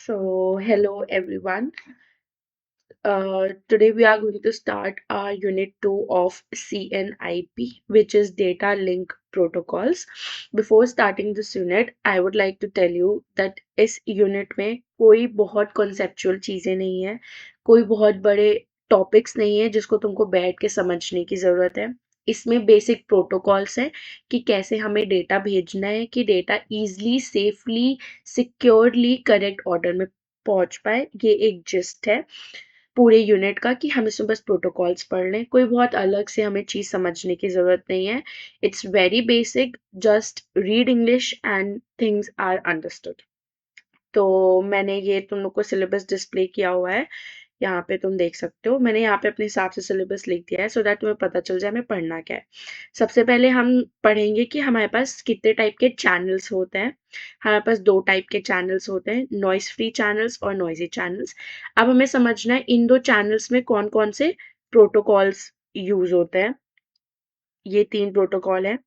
So, hello everyone. Today we are going to start our unit 2 of CNIP, which is Data Link Protocols. Before starting this unit, I would like to tell you that इस unit में कोई बहुत conceptual चीज़ें नहीं है, कोई बहुत बड़े टॉपिक्स नहीं है जिसको तुमको बैठ के समझने की ज़रूरत है. इसमें बेसिक प्रोटोकॉल्स हैं कि कैसे हमें डेटा भेजना है कि data easily safely securely correct order में पहुंच पाए. ये एक जिस्ट है पूरे यूनिट का कि हम इसमें बस प्रोटोकॉल्स पढ़ लें. कोई बहुत अलग से हमें चीज़ समझने की ज़रूरत नहीं है. It's very basic. Just read English and things are understood. तो मैंने ये तुम लोग को सिलेबस डिस्प्ले किया हुआ है. यहाँ पे तुम देख सकते हो. मैंने यहाँ पे अपने हिसाब से सिलेबस लिख दिया है सो दैट तुम्हें पता चल जाए हमें पढ़ना क्या है. सबसे पहले हम पढ़ेंगे कि हमारे पास कितने टाइप के चैनल्स होते हैं. हमारे पास दो टाइप के चैनल्स होते हैं, नॉइस फ्री चैनल्स और नॉइजी चैनल्स. अब हमें समझना है इन दो चैनल्स में कौन कौन से प्रोटोकॉल्स यूज होते हैं. ये 3 प्रोटोकॉल हैं.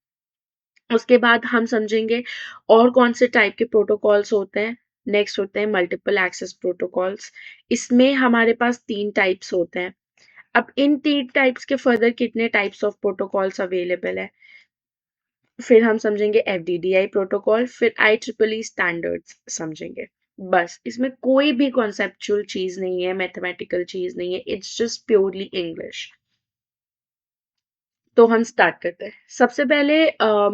उसके बाद हम समझेंगे और कौन से टाइप के प्रोटोकॉल्स होते हैं. नेक्स्ट होते हैं मल्टीपल एक्सेस प्रोटोकॉल्स. इसमें हमारे पास 3 टाइप्स होते हैं. अब इन 3 टाइप्स के फर्दर कितने टाइप्स ऑफ प्रोटोकॉल्स अवेलेबल है. फिर हम समझेंगे एफडीडीआई प्रोटोकॉल, फिर IEEE स्टैंडर्ड्स समझेंगे. बस इसमें कोई भी कॉन्सेप्चुअल चीज नहीं है, मैथमेटिकल चीज नहीं है. It's just purely English. तो हम स्टार्ट करते हैं. सबसे पहले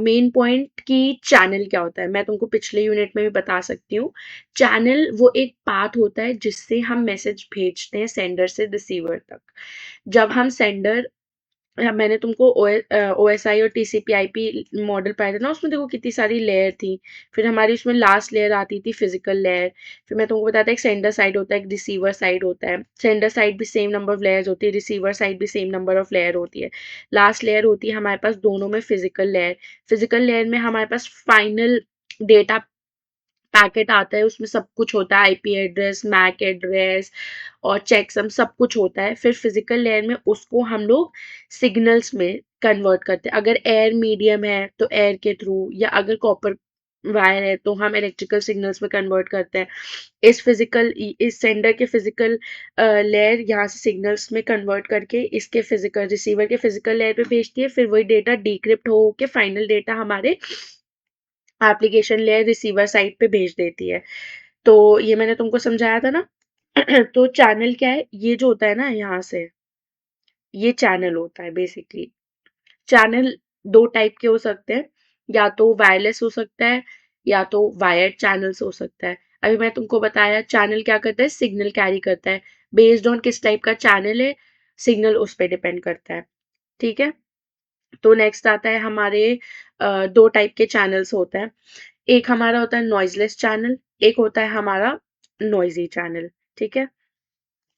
मेन पॉइंट कि चैनल क्या होता है. मैं तुमको पिछले यूनिट में भी बता सकती हूँ. चैनल वो एक पाथ होता है जिससे हम मैसेज भेजते हैं सेंडर से रिसीवर तक. जब हम सेंडर मैंने तुमको OSI और TCP/IP मॉडल पाया था ना. उसमें देखो कितनी सारी लेयर थी. फिर हमारी उसमें लास्ट लेयर आती थी फिजिकल लेयर. फिर मैं तुमको बताता एक सेंडर साइड होता है, एक रिसीवर साइड होता है. सेंडर साइड भी सेम नंबर ऑफ लेयर्स होती है, रिसीवर साइड भी सेम नंबर ऑफ लेयर होती है. लास्ट लेयर होती है हमारे पास दोनों में फिजिकल लेयर. फिजिकल लेयर में हमारे पास फाइनल डेटा पैकेट आता है. उसमें सब कुछ होता है, IP एड्रेस, मैक एड्रेस और चेकसम सब कुछ होता है. फिर फिजिकल लेयर में उसको हम लोग सिग्नल्स में कन्वर्ट करते हैं. अगर एयर मीडियम है तो एयर के थ्रू, या अगर कॉपर वायर है तो हम इलेक्ट्रिकल सिग्नल्स में कन्वर्ट करते हैं. इस सेंडर के फिजिकल लेयर यहाँ से सिग्नल्स में कन्वर्ट करके इसके फिजिकल रिसीवर के फिजिकल लेयर पे भेजती है. फिर वही डेटा डिक्रिप्ट हो के फाइनल डेटा हमारे एप्लीकेशन लेयर रिसीवर साइड पे भेज देती है. तो ये मैंने तुमको समझाया था ना. तो चैनल क्या है, ये जो होता है ना यहाँ से, ये चैनल होता है बेसिकली. चैनल दो टाइप के हो सकते हैं. या तो वायरलेस हो सकता है या तो वायर्ड चैनल्स हो सकता है. अभी मैं तुमको बताया चैनल क्या करता है, सिग्नल कैरी करता है. बेस्ड ऑन किस टाइप का चैनल है, सिग्नल उस पर डिपेंड करता है. ठीक है. तो नेक्स्ट आता है हमारे दो टाइप के चैनल्स होते हैं. एक हमारा होता है नॉइजलेस चैनल, एक होता है हमारा नॉइजी चैनल. ठीक है.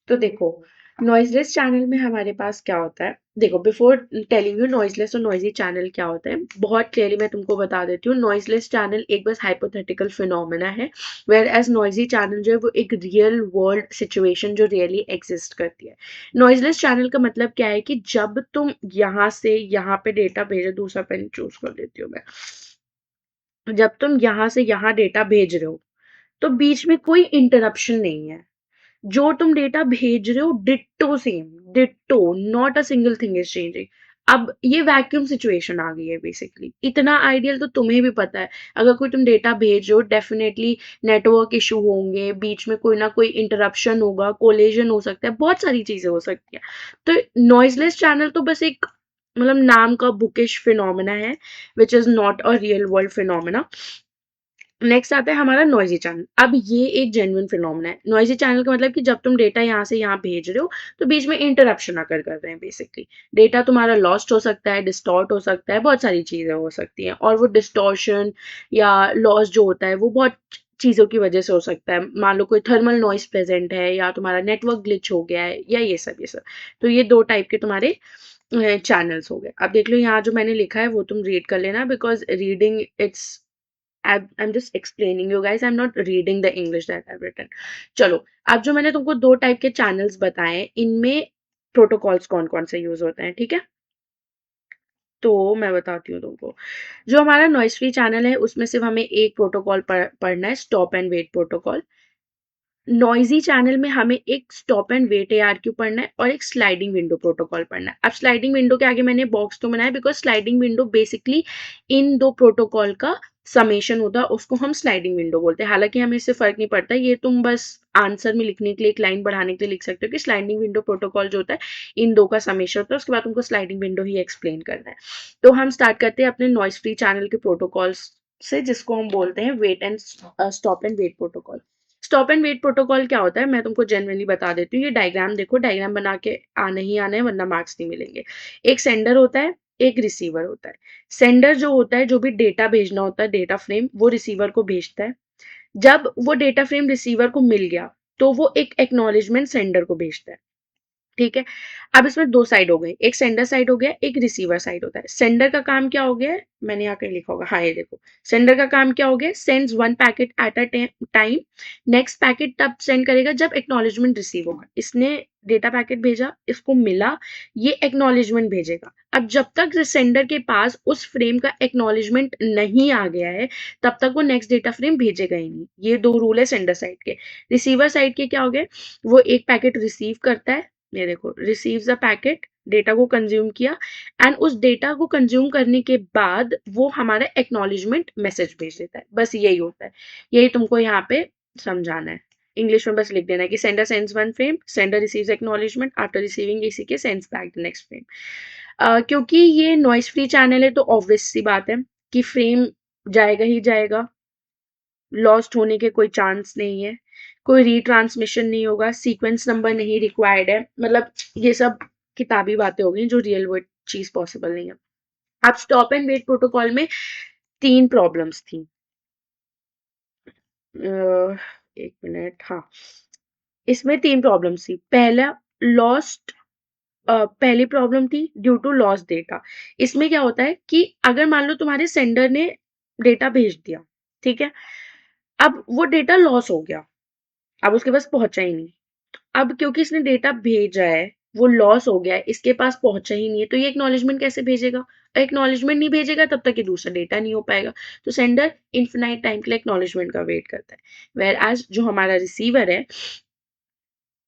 तो देखो नॉइजलेस चैनल में हमारे पास क्या होता है. देखो बिफोर टेलिंग यू नॉइजलेस और नॉइजी चैनल क्या होता है, बहुत क्लियरली मैं तुमको बता देती हूँ. नॉइजलेस चैनल एक बस हाइपोथेटिकल फिनोमेना है, वेयर एज नॉइजी चैनल जो है वो एक रियल वर्ल्ड सिचुएशन जो रियली एग्जिस्ट करती है. नॉइजलेस चैनल का मतलब क्या है कि जब तुम यहाँ से यहाँ पे डेटा भेजो, दूसरा पेन चूज कर लेती हूँ मैं. जब तुम यहाँ से यहाँ डेटा भेज रहे हो तो बीच में कोई इंटरप्शन नहीं है. जो तुम डेटा भेज रहे हो ditto same, ditto, not a single thing is changing. अब ये वैक्यूम सिचुएशन आ गई है बेसिकली. इतना आइडियल तो तुम्हें भी पता है. अगर कोई तुम डेटा भेज रहे हो डेफिनेटली नेटवर्क इशू होंगे, बीच में कोई ना कोई इंटरप्शन होगा, कोलिजन हो सकता है, बहुत सारी चीजें हो सकती है. तो नॉइजलेस चैनल तो बस एक मतलब नाम का बुकिश फिनोमेना है, which is not a real world phenomena. Next आता है हमारा नॉइजी चैनल. अब ये एक जेन्युइन फिनोमेना है. नॉइजी चैनल का मतलब कि जब तुम डेटा यहाँ से यहाँ भेज रहे हो तो बीच में इंटरप्शन अगर कर रहे हैं बेसिकली. डेटा तुम्हारा लॉस्ट हो सकता है, डिस्टॉर्ट हो सकता है, बहुत सारी चीजें हो सकती हैं. और वो डिस्टॉर्शन या लॉस जो होता है वो बहुत चीज़ों की वजह से हो सकता है. मान लो कोई थर्मल नॉइस प्रेजेंट है या तुम्हारा नेटवर्क ग्लिच हो गया है या ये सब. तो ये दो टाइप के तुम्हारे चैनल्स हो गए. अब देख लो यहाँ जो मैंने लिखा है वो तुम रीड कर लेना, because reading it's I'm just explaining you guys. I'm not reading the English that I've written. चलो. अब जो मैंने तुमको दो टाइप के चैनल्स बताए इनमें प्रोटोकॉल्स कौन कौन से यूज होते हैं. ठीक है. तो मैं बताती हूँ तुमको. जो हमारा नॉइस फ्री चैनल है उसमें सिर्फ हमें एक प्रोटोकॉल पढ़ना है, stop and wait protocol. Noisy channel में हमें एक स्टॉप एंड वेट ARQ पढ़ना है और एक स्लाइडिंग विंडो प्रोटोकॉल पढ़ना है। अब स्लाइडिंग विंडो के आगे मैंने बॉक्स तो बनाया because sliding window basically in 2 protocol का समेशन होता है, उसको हम स्लाइडिंग विंडो बोलते हैं। हालाँकि हमें इससे फ़र्क नहीं पड़ता, ये तुम बस आंसर में लिखने के लिए एक लाइन बढ़ाने के लिए लिख सकते हो कि स्लाइडिंग विंडो प्रोटोकॉल जो होता है, इन 2 का समेशन होता है, उसके बाद तुमको स्लाइडिंग विंडो ही एक्सप्लेन करना है। तो हम स्टार्ट करते हैं अपने नॉइज़ फ्री चैनल के प्रोटोकॉल्स से, जिसको हम बोलते हैं wait and stop and wait protocol. Stop and wait protocol क्या होता है, मैं तुमको जनरली बता देती हूँ। ये डायग्राम देखो, डायग्राम बना के आना ही आना है, वरना मार्क्स नहीं मिलेंगे। एक सेंडर होता है, एक रिसीवर होता है। सेंडर जो होता है, जो भी डेटा भेजना होता है, डेटा फ्रेम, वो रिसीवर को भेजता है। जब वो डेटा फ्रेम रिसीवर को मिल गया, तो वो एक एक्नॉलेजमेंट सेंडर को भेजता है। ठीक है। अब इसमें 2 साइड हो गई, एक सेंडर साइड हो गया, एक रिसीवर साइड होता है। सेंडर का काम क्या हो गया है, मैंने यहाँ कहीं लिखा होगा, हाँ ये देखो। सेंडर का काम क्या हो गया, sends 1 packet at a time. Next packet तब सेंड करेगा जब एक्नॉलेजमेंट रिसीव होगा। इसने डेटा पैकेट भेजा, इसको मिला, ये एक्नॉलेजमेंट भेजेगा। अब जब तक सेंडर के पास उस फ्रेम का एक्नॉलेजमेंट नहीं आ गया है, तब तक वो नेक्स्ट डेटा फ्रेम भेजेगा ही नहीं। ये 2 रूल है सेंडर साइड के। रिसीवर साइड के क्या हो गए, वो एक पैकेट रिसीव करता है, ये देखो, रिसीव्स अ पैकेट, डेटा को कंज्यूम किया, एंड उस डेटा को कंज्यूम करने के बाद वो हमारा एक्नॉलेजमेंट मैसेज भेज देता है। बस यही होता है, यही तुमको यहाँ पे समझाना है। इंग्लिश में बस लिख देना है कि sender sends one frame, sender receives acknowledgement, after receiving इसी के sends back the next frame. क्योंकि ये नॉइस फ्री चैनल है, तो ऑब्वियस सी बात है कि फ्रेम जाएगा ही जाएगा, लॉस्ट होने के कोई चांस नहीं है, कोई रीट्रांसमिशन नहीं होगा, सीक्वेंस नंबर नहीं रिक्वायर्ड है। मतलब ये सब किताबी बातें हो गई जो रियल वर्ल्ड चीज पॉसिबल नहीं है। अब स्टॉप एंड वेट प्रोटोकॉल में 3 प्रॉब्लम्स थी। एक मिनट, हाँ, इसमें 3 प्रॉब्लम्स थी। पहला, लॉस्ट पहली प्रॉब्लम थी ड्यू टू लॉस्ट डेटा। इसमें क्या होता है कि अगर मान लो तुम्हारे सेंडर ने डेटा भेज दिया, ठीक है, अब वो डेटा लॉस हो गया, अब उसके पास पहुंचा ही नहीं। अब क्योंकि इसने डेटा भेजा है, वो लॉस हो गया है, इसके पास पहुंचा ही नहीं है, तो ये एक्नॉलेजमेंट कैसे भेजेगा? एक्नॉलेजमेंट नहीं भेजेगा तब तक ये दूसरा डेटा नहीं हो पाएगा। तो सेंडर इन्फिनाइट टाइम के लिए एक्नॉलेजमेंट का वेट करता है, वेयर एज जो हमारा रिसीवर है,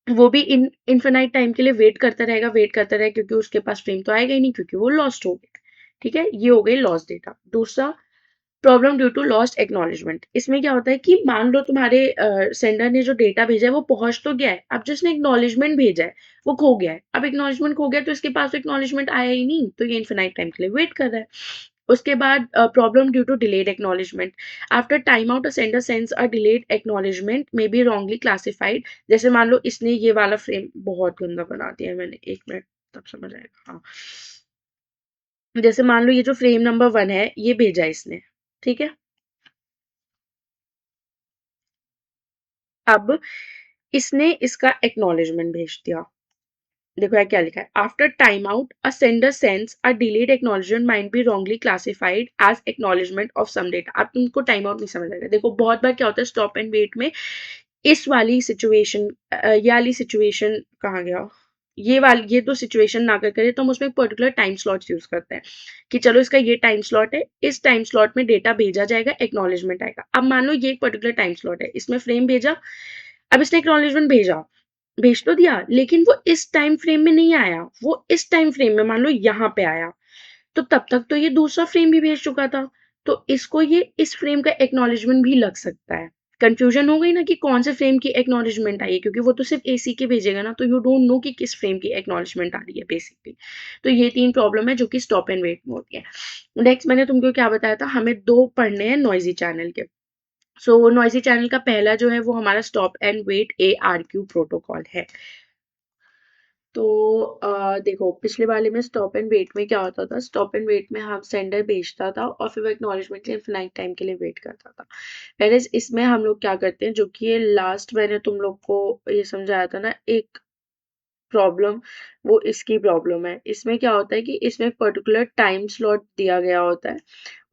वो भी इन्फिनाइट टाइम के लिए वेट करता रहेगा, वेट करता रहेगा, क्योंकि उसके पास फ्रेम तो आएगा ही नहीं, क्योंकि वो लॉस्ट हो गया। ठीक है, ये हो गई लॉस्ट डेटा। दूसरा problem due to lost acknowledgement. इसमें क्या होता है कि मान लो तुम्हारे सेंडर ने जो डेटा भेजा है वो पहुंच तो गया है, अब जिसने एक्नॉलेजमेंट भेजा है वो खो गया है। अब एक्नॉलेजमेंट खो गया तो इसके पास एक्नॉलेजमेंट आया ही नहीं, तो ये इन्फिनाइट टाइम के लिए वेट कर रहा है। उसके बाद problem due to delayed acknowledgement. After time out a sender sends a delayed acknowledgement may be wrongly classified. जैसे मान लो इसने ये वाला फ्रेम बहुत गंदा बना दिया है मैंने, एक मिनट तब समझ आएगा। हाँ, जैसे मान लो ये जो फ्रेम नंबर 1 है, ये भेजा इसने, ठीक है। अब इसने इसका एक्नॉलेजमेंट भेज दिया। देखो यार क्या लिखा है, after time out a sender sends a delayed acknowledgement might be wrongly classified as acknowledgement of some data. अब तुमको टाइम आउट नहीं समझ आएगा। देखो बहुत बार क्या होता है स्टॉप एंड वेट में, इस वाली सिचुएशन, ये वाली सिचुएशन कहाँ गया, ये तो सिचुएशन ना कर करे तो हम उसमें पर्टिकुलर टाइम स्लॉट यूज करते हैं कि चलो इसका ये टाइम स्लॉट है, इस टाइम स्लॉट में डेटा भेजा जाएगा, एक्नॉलेजमेंट आएगा। अब मान लो ये एक पर्टिकुलर टाइम स्लॉट है, इसमें फ्रेम भेजा, अब इसने एक्नॉलेजमेंट भेजा, भेज तो दिया, लेकिन वो इस टाइम फ्रेम में नहीं आया, वो इस टाइम फ्रेम में मान लो यहाँ पे आया, तो तब तक तो ये दूसरा फ्रेम भी भेज चुका था, तो इसको ये इस फ्रेम का एक्नॉलेजमेंट भी लग सकता है। कंफ्यूजन हो गई ना कि कौन से फ्रेम की एक्नॉलेजमेंट आई है, क्योंकि वो तो सिर्फ एसी के भेजेगा ना, तो यू डोंट नो कि किस फ्रेम की एक्नॉलेजमेंट आ रही है बेसिकली। तो ये 3 प्रॉब्लम है जो कि स्टॉप एंड वेट में होती है। नेक्स्ट मैंने तुमको क्या बताया था, हमें 2 पढ़ने हैं नॉइजी चैनल के। सो नॉइजी चैनल का पहला जो है वो हमारा stop and wait ARQ protocol है। तो देखो पिछले वाले में स्टॉप एंड वेट में क्या होता था, स्टॉप एंड वेट में हम सेंडर भेजता था और फिर वो एक्नॉलेजमेंट के लिए इनफिनाइट टाइम के लिए वेट करता था। वेयरएज़ इसमें हम लोग क्या करते हैं, जो कि ये लास्ट मैंने तुम लोग को ये समझाया था ना एक प्रॉब्लम, वो इसकी प्रॉब्लम है। इसमें क्या होता है कि इसमें एक पर्टिकुलर टाइम स्लॉट दिया गया होता है,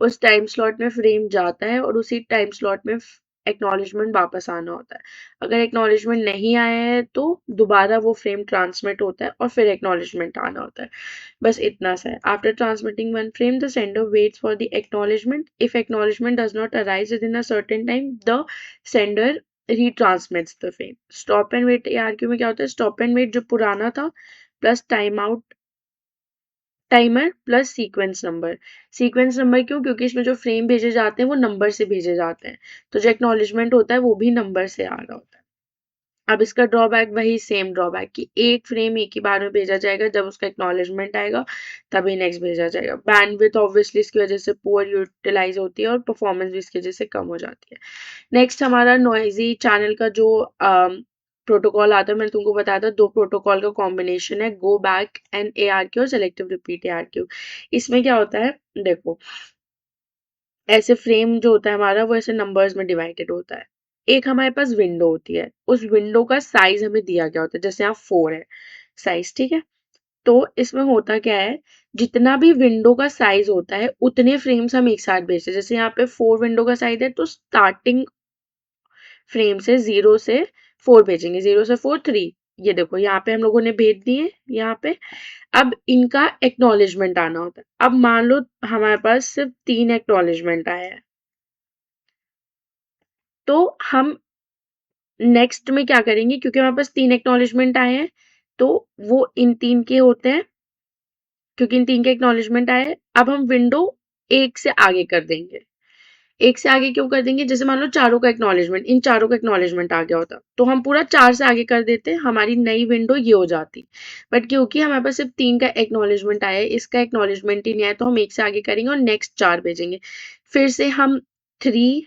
उस टाइम स्लॉट में फ्रेम जाता है और उसी टाइम स्लॉट में एक्नॉलेजमेंट वापस आना होता है। अगर एक्नॉलेजमेंट नहीं आया है तो दोबारा वो फ्रेम ट्रांसमिट होता है और फिर एक्नॉलेजमेंट आना होता है। बस इतना सा है। After transmitting one frame the sender waits for the acknowledgement. If acknowledgement does not arise with in a certain time the sender retransmits the frame. Stop and wait ARQ में क्या होता है, stop and wait जो पुराना था plus time out timer plus sequence number क्यों, क्योंकि इसमें जो फ्रेम भेजे जाते हैं वो नंबर से भेजे जाते हैं, तो जो एक्नॉलेजमेंट होता है वो भी नंबर से आ रहा होता है। अब इसका ड्रॉबैक वही सेम ड्रॉबैक कि एक फ्रेम एक ही बार में भेजा जाएगा, जब उसका एक्नॉलेजमेंट आएगा तभी नेक्स्ट भेजा जाएगा। बैंडविड्थ ऑब्वियसली इसकी वजह से पुअर यूटिलाइज होती है और परफॉर्मेंस भी इसकी वजह से कम हो जाती है। नेक्स्ट हमारा नॉइजी चैनल का जो प्रोटोकॉल आता है, मैंने तुमको बताया था 2 प्रोटोकॉल का कॉम्बिनेशन है, गो बैक एंड ARQ और सेलेक्टिव रिपीट ARQ। इसमें क्या होता है, देखो ऐसे फ्रेम जो होता है हमारा वो ऐसे नंबर्स में डिवाइडेड होता है। एक हमारे पास विंडो होती है, उस विंडो का साइज हमें दिया गया होता है, जैसे यहाँ 4 है साइज, ठीक है। तो इसमें होता क्या है, जितना भी विंडो का साइज होता है उतने फ्रेम्स हम एक साथ भेजते हैं। जैसे यहाँ पे 4 विंडो का साइज है तो स्टार्टिंग फ्रेम से 0 से 4 भेजेंगे, 0 से 4 3। ये देखो यहाँ पे हम लोगों ने भेज दिए यहाँ पे। अब इनका एक्नॉलेजमेंट आना होता है। अब मान लो हमारे पास सिर्फ 3 एक्नॉलेजमेंट आया है, तो हम नेक्स्ट में क्या करेंगे, क्योंकि हमारे पास 3 एक्नॉलेजमेंट आए हैं तो वो इन 3 के होते हैं, क्योंकि इन 3 के एक्नॉलेजमेंट आए हैं। अब हम विंडो 1 से आगे कर देंगे। 1 से आगे क्यों कर देंगे, जैसे मान लो चारों का एक्नॉलेजमेंट, इन चारों का एक्नॉलेजमेंट आ गया होता तो हम पूरा 4 से आगे कर देते, हमारी नई विंडो ये हो जाती। बट क्योंकि हमारे पास सिर्फ 3 का एक्नॉलेजमेंट आया है, इसका एक्नॉलेजमेंट ही नहीं आया, तो हम 1 से आगे करेंगे और नेक्स्ट 4 भेजेंगे। फिर से हम 3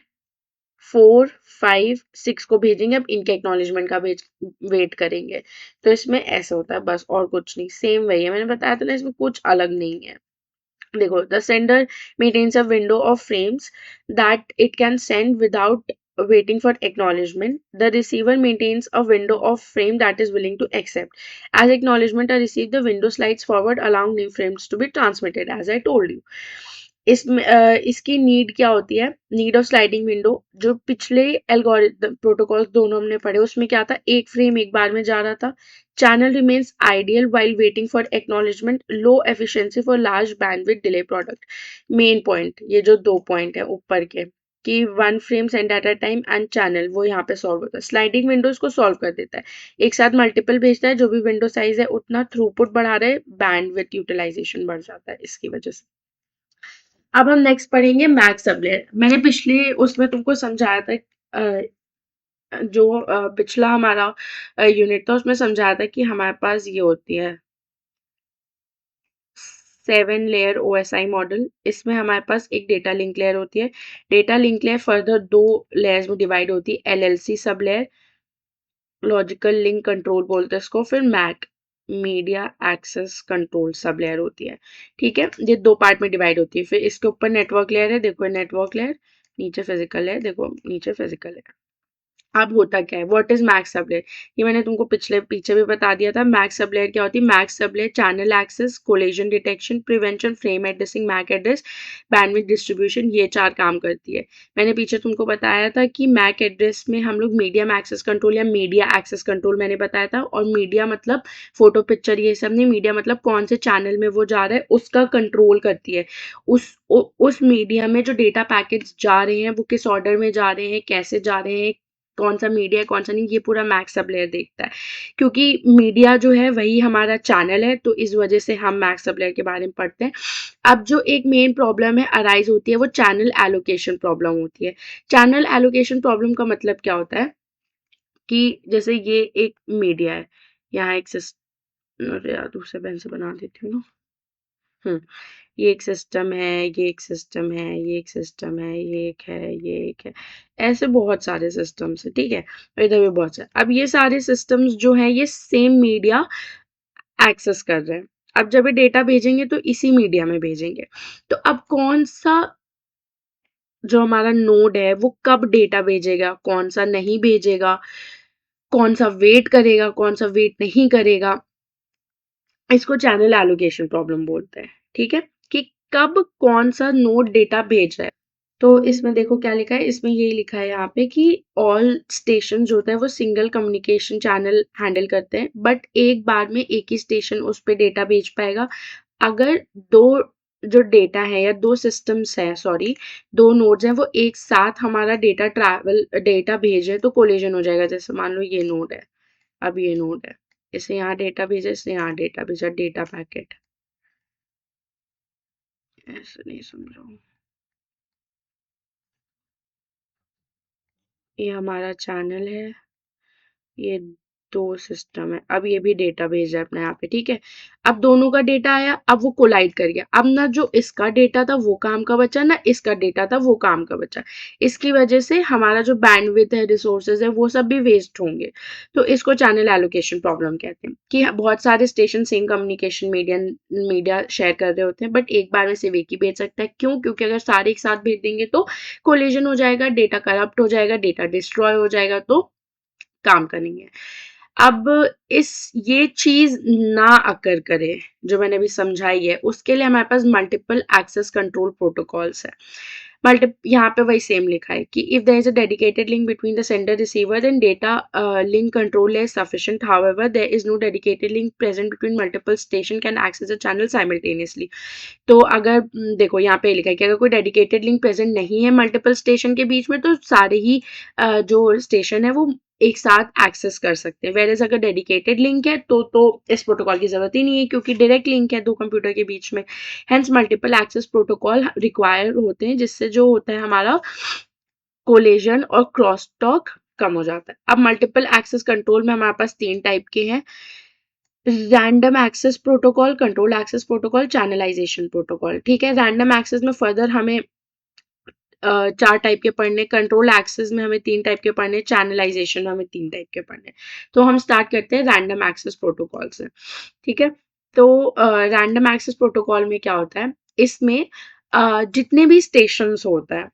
4 5 6 को भेजेंगे। अब इनके एक्नॉलेजमेंट का वेट करेंगे। तो इसमें ऐसा होता है बस, और कुछ नहीं, सेम वही है, मैंने बताया था ना, इसमें कुछ अलग नहीं है। देखो, the sender maintains a window of frames that it can send without waiting for acknowledgement. The receiver maintains a window of frame that is willing to accept. As acknowledgement are received, the window slides forward, allowing new frames to be transmitted, as I told you. इसकी need क्या होती है, need of sliding window. जो पिछले algorithm protocols दोनों हमने पढ़े, उसमें क्या था, एक फ्रेम एक बार में जा रहा था। Channel remains ideal while waiting for acknowledgement, low efficiency for large bandwidth delay product. Main point, ये जो 2 पॉइंट है ऊपर के, कि 1 frame send at a time and channel, वो यहाँ पे सॉल्व होता है। स्लाइडिंग विंडोज को सॉल्व कर देता है, एक साथ मल्टीपल भेजता है, जो भी विंडो साइज है उतना थ्रूपुट बढ़ा रहे, बैंडविड्थ यूटिलाइजेशन बढ़ जाता है इसकी वजह से। अब हम नेक्स्ट पढ़ेंगे मैक्स सबलेयर। मैंने पिछले उसमें तुमको समझाया था, जो पिछला हमारा यूनिट था उसमें समझाया था कि हमारे पास ये होती है 7 लेयर OSI मॉडल। इसमें हमारे पास एक डेटा लिंक लेयर होती है। Data link layer further 2 layers में डिवाइड होती है, LLC sub layer, logical link control बोलते हैं इसको, फिर MAC media access control sub layer होती है। ठीक है, ये 2 पार्ट में डिवाइड होती है। फिर इसके ऊपर नेटवर्क लेयर है, देखो नेटवर्क लेयर, नीचे फिजिकल लेयर, देखो नीचे फिजिकल लेयर। अब होता क्या है, व्हाट इज मैक्स सबलेयर, ये मैंने तुमको पीछे भी बता दिया था। मैक्स सबलेयर क्या होती है, MAC's sublayer channel access, collision detection, prevention, frame addressing, MAC address, bandwidth distribution, ये 4 काम करती है। मैंने पीछे तुमको बताया था कि मैक एड्रेस में हम लोग मीडियम एक्सेस कंट्रोल या मीडिया एक्सेस कंट्रोल मैंने बताया था, और मीडिया मतलब फोटो पिक्चर ये सब नहीं, मीडिया मतलब कौन से चैनल में वो जा रहा है उसका कंट्रोल करती है। उस मीडिया में जो डेटा पैकेट्स जा रहे हैं वो किस ऑर्डर में जा रहे हैं, कैसे जा रहे हैं, कौन सा मीडिया है कौन सा नहीं, ये पूरा मैक्स सब लेयर देखता है। क्योंकि मीडिया जो है वही हमारा चैनल है, तो इस वजह से हम मैक्स सब लेयर के बारे में पढ़ते हैं। अब जो एक मेन प्रॉब्लम है अराइज होती है, वो चैनल एलोकेशन प्रॉब्लम होती है। चैनल एलोकेशन प्रॉब्लम का मतलब क्या होता है, कि जैसे ये एक मीडिया है, यहाँ एक सिस्टम, यार दूसरे पेन से बना देती हूँ ना। ये एक सिस्टम है, ये एक सिस्टम है, ये एक सिस्टम है, ये एक है, ये एक है, ऐसे बहुत सारे सिस्टम्स है, ठीक है, और इधर भी बहुत सारे। अब ये सारे सिस्टम्स जो हैं ये सेम मीडिया एक्सेस कर रहे हैं। अब जब ये डेटा भेजेंगे तो इसी मीडिया में भेजेंगे। तो अब कौन सा जो हमारा नोड है वो कब डेटा भेजेगा, कौन सा नहीं भेजेगा, कौन सा वेट करेगा, कौन सा वेट नहीं करेगा, इसको चैनल एलोकेशन प्रॉब्लम बोलते हैं। ठीक है, कि कब कौन सा नोड डेटा भेज रहा है। तो इसमें देखो क्या लिखा है, इसमें यही लिखा है यहाँ पे कि ऑल स्टेशन जो होता है वो सिंगल कम्युनिकेशन चैनल हैंडल करते हैं, बट एक बार में एक ही स्टेशन उस पर डेटा भेज पाएगा। अगर 2 जो डेटा है या 2 सिस्टम्स हैं, सॉरी 2 नोड्स हैं, वो एक साथ हमारा डेटा भेज रहे हैं तो कोलिजन हो जाएगा। जैसे मान लो ये नोड है, अब ये नोड है, इसे यहाँ डेटा भेजा, इसने यहाँ डेटा भेजा, डेटा पैकेट। ऐसे नहीं समझो, ये हमारा चैनल है, ये 2 सिस्टम है, अब ये भी डेटा भेज रहा है अपने यहाँ पे, ठीक है। अब दोनों का डेटा आया, अब वो कोलाइड कर गया, अब ना जो इसका डेटा था वो काम का बचा, ना इसका डेटा था वो काम का बचा। इसकी वजह से हमारा जो बैंडविड्थ है, रिसोर्सेज है, वो सब भी वेस्ट होंगे। तो इसको चैनल एलोकेशन प्रॉब्लम कहते हैं कि बहुत सारे station same communication media share कर रहे होते हैं, बट एक बार में सिर्फ एक ही भेज सकता है। क्यों? क्योंकि अगर सारे एक साथ भेज देंगे तो कोलिजन हो जाएगा, डेटा करप्ट हो जाएगा, डेटा डिस्ट्रॉय हो जाएगा, तो काम करेंगे। अब इस ये चीज ना अकर करे जो मैंने अभी समझाई है, उसके लिए हमारे पास मल्टीपल एक्सेस कंट्रोल प्रोटोकॉल्स है। मल्टी यहाँ पे वही सेम लिखा है कि if there is a dedicated link between the sender receiver then data link control is sufficient. However, there is no dedicated link present between multiple station can access a channel simultaneously. तो अगर देखो यहाँ पे लिखा है कि अगर कोई डेडिकेटेड लिंक प्रेजेंट नहीं है मल्टीपल स्टेशन के बीच में, तो सारे ही जो स्टेशन है वो एक साथ एक्सेस कर सकते हैं। वेयर अगर डेडिकेटेड लिंक है तो इस प्रोटोकॉल की जरूरत ही नहीं है, क्योंकि डायरेक्ट लिंक है दो कंप्यूटर के बीच में। Hence multiple access protocol require होते हैं, जिससे जो होता है हमारा कोलेजन और क्रॉस टॉक कम हो जाता है। अब मल्टीपल एक्सेस कंट्रोल में हमारे पास 3 टाइप के हैं: random access protocol, control access protocol, channelization protocol. ठीक है, रैंडम एक्सेस में फर्दर हमें 4 टाइप के पढ़ने, कंट्रोल एक्सेस में हमें 3 टाइप के पढ़ने, चैनलाइजेशन में हमें 3 टाइप के पढ़ने। तो हम स्टार्ट करते हैं रैंडम एक्सेस प्रोटोकॉल से। ठीक है, तो रैंडम एक्सेस प्रोटोकॉल में क्या होता है, इसमें जितने भी स्टेशन होता है,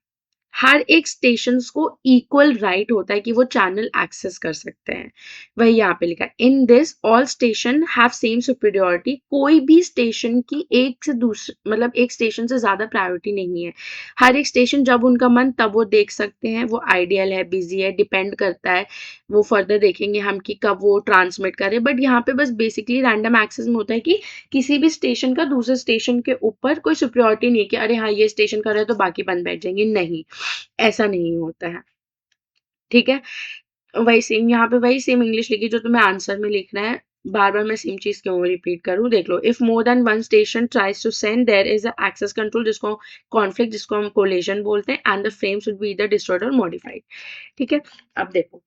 हर एक स्टेशन को इक्वल राइट होता है कि वो चैनल एक्सेस कर सकते हैं। वही यहाँ पे लिखा है, in this all station have same superiority. कोई भी स्टेशन की एक से दूसरे मतलब एक स्टेशन से ज्यादा प्रायोरिटी नहीं है। हर एक स्टेशन जब उनका मन तब वो देख सकते हैं। वो आइडियल है, बिजी है, डिपेंड करता है, वो फर्दर देखेंगे हम कि कब वो ट्रांसमिट करे। बट यहाँ पे बस बेसिकली रैंडम एक्सेस में होता है कि किसी भी स्टेशन का दूसरे स्टेशन के ऊपर कोई सुपीरियोरिटी नहीं है कि अरे हाँ ये स्टेशन कर रहे हैं तो बाकी बंद बैठ जाएंगे, नहीं, ऐसा नहीं होता है। ठीक है, वही सेम यहाँ पे वही सेम इंग्लिश लिखी जो तुम्हें आंसर में लिखना है। बार बार मैं सेम चीज क्यों रिपीट करूँ, देख लो। If more than one station tries to send there is a access control, जिसको कॉन्फ्लिक्ट, जिसको हम कोलिजन बोलते हैं, and the frame should be either destroyed और मॉडिफाइड। ठीक है, अब देखो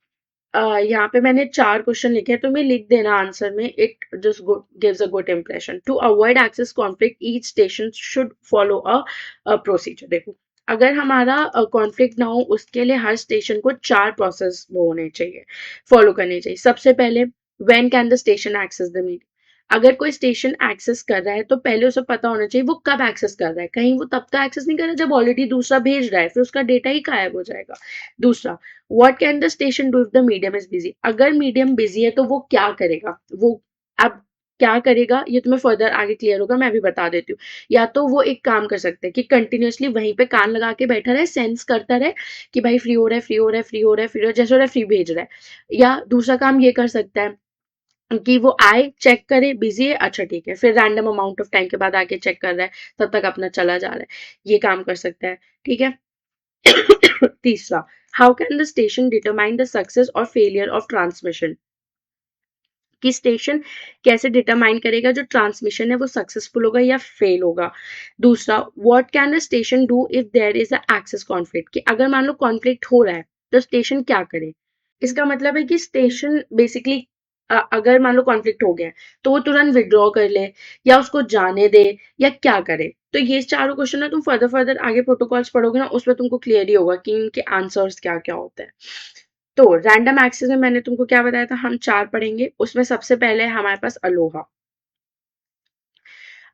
यहाँ पे मैंने 4 क्वेश्चन लिखे हैं, तुम्हें लिख देना आंसर में, it just gives a good impression. To avoid access conflict each station should follow a procedure. देखो, अगर हमारा कॉन्फ्लिक्ट ना हो उसके लिए हर स्टेशन को 4 प्रोसेस वो होने चाहिए, फॉलो करने चाहिए। सबसे पहले, when can the station access the media. अगर कोई स्टेशन एक्सेस कर रहा है तो पहले उसे पता होना चाहिए वो कब एक्सेस कर रहा है। कहीं वो तब तक एक्सेस नहीं कर रहा जब ऑलरेडी दूसरा भेज रहा है, फिर उसका डेटा ही गायब हो जाएगा। दूसरा, what can the station do if the medium is busy. अगर मीडियम बिजी है तो वो क्या करेगा, वो अब क्या करेगा ये तुम्हें फर्दर आगे क्लियर होगा, मैं अभी बता देती हूँ। या तो वो एक काम कर सकते हैं कि कंटिन्यूअसली वहीं पे कान लगा के बैठा रहे, सेंस करता रहे कि भाई फ्री हो रहा है, फ्री हो रहा है, फ्री हो रहा है, फ्री हो रहा है, जैसे हो रहा है फ्री भेज रहा है। या दूसरा काम ये कर सकता है कि वो आए, चेक करे, बिजी है, अच्छा ठीक है, फिर रैंडम अमाउंट ऑफ टाइम के बाद आके चेक कर रहा है, तब तक अपना चला जा रहा है, ये काम कर सकता है। ठीक है। तीसरा, how can the station determine the success और फेलियर ऑफ ट्रांसमिशन। कि स्टेशन कैसे डिटरमाइन करेगा जो ट्रांसमिशन है वो सक्सेसफुल होगा या फेल होगा। दूसरा, what can the station do if there is a access conflict. कि अगर मान लो कॉन्फ्लिक्ट हो रहा है तो स्टेशन क्या करे। इसका मतलब है कि स्टेशन बेसिकली अगर मान लो कॉन्फ्लिक्ट हो गया है तो वो तुरंत विड्रॉ कर ले, या उसको जाने दे, या क्या करे। तो ये चारों क्वेश्चन ना तुम फर्दर फर्दर आगे प्रोटोकॉल्स पढ़ोगे ना, उसमें तुमको क्लियर ही होगा कि इनके आंसर्स क्या क्या होते हैं। तो रैंडम एक्सेस में मैंने तुमको क्या बताया था, हम 4 पढ़ेंगे। उसमें सबसे पहले है हमारे पास अलोहा।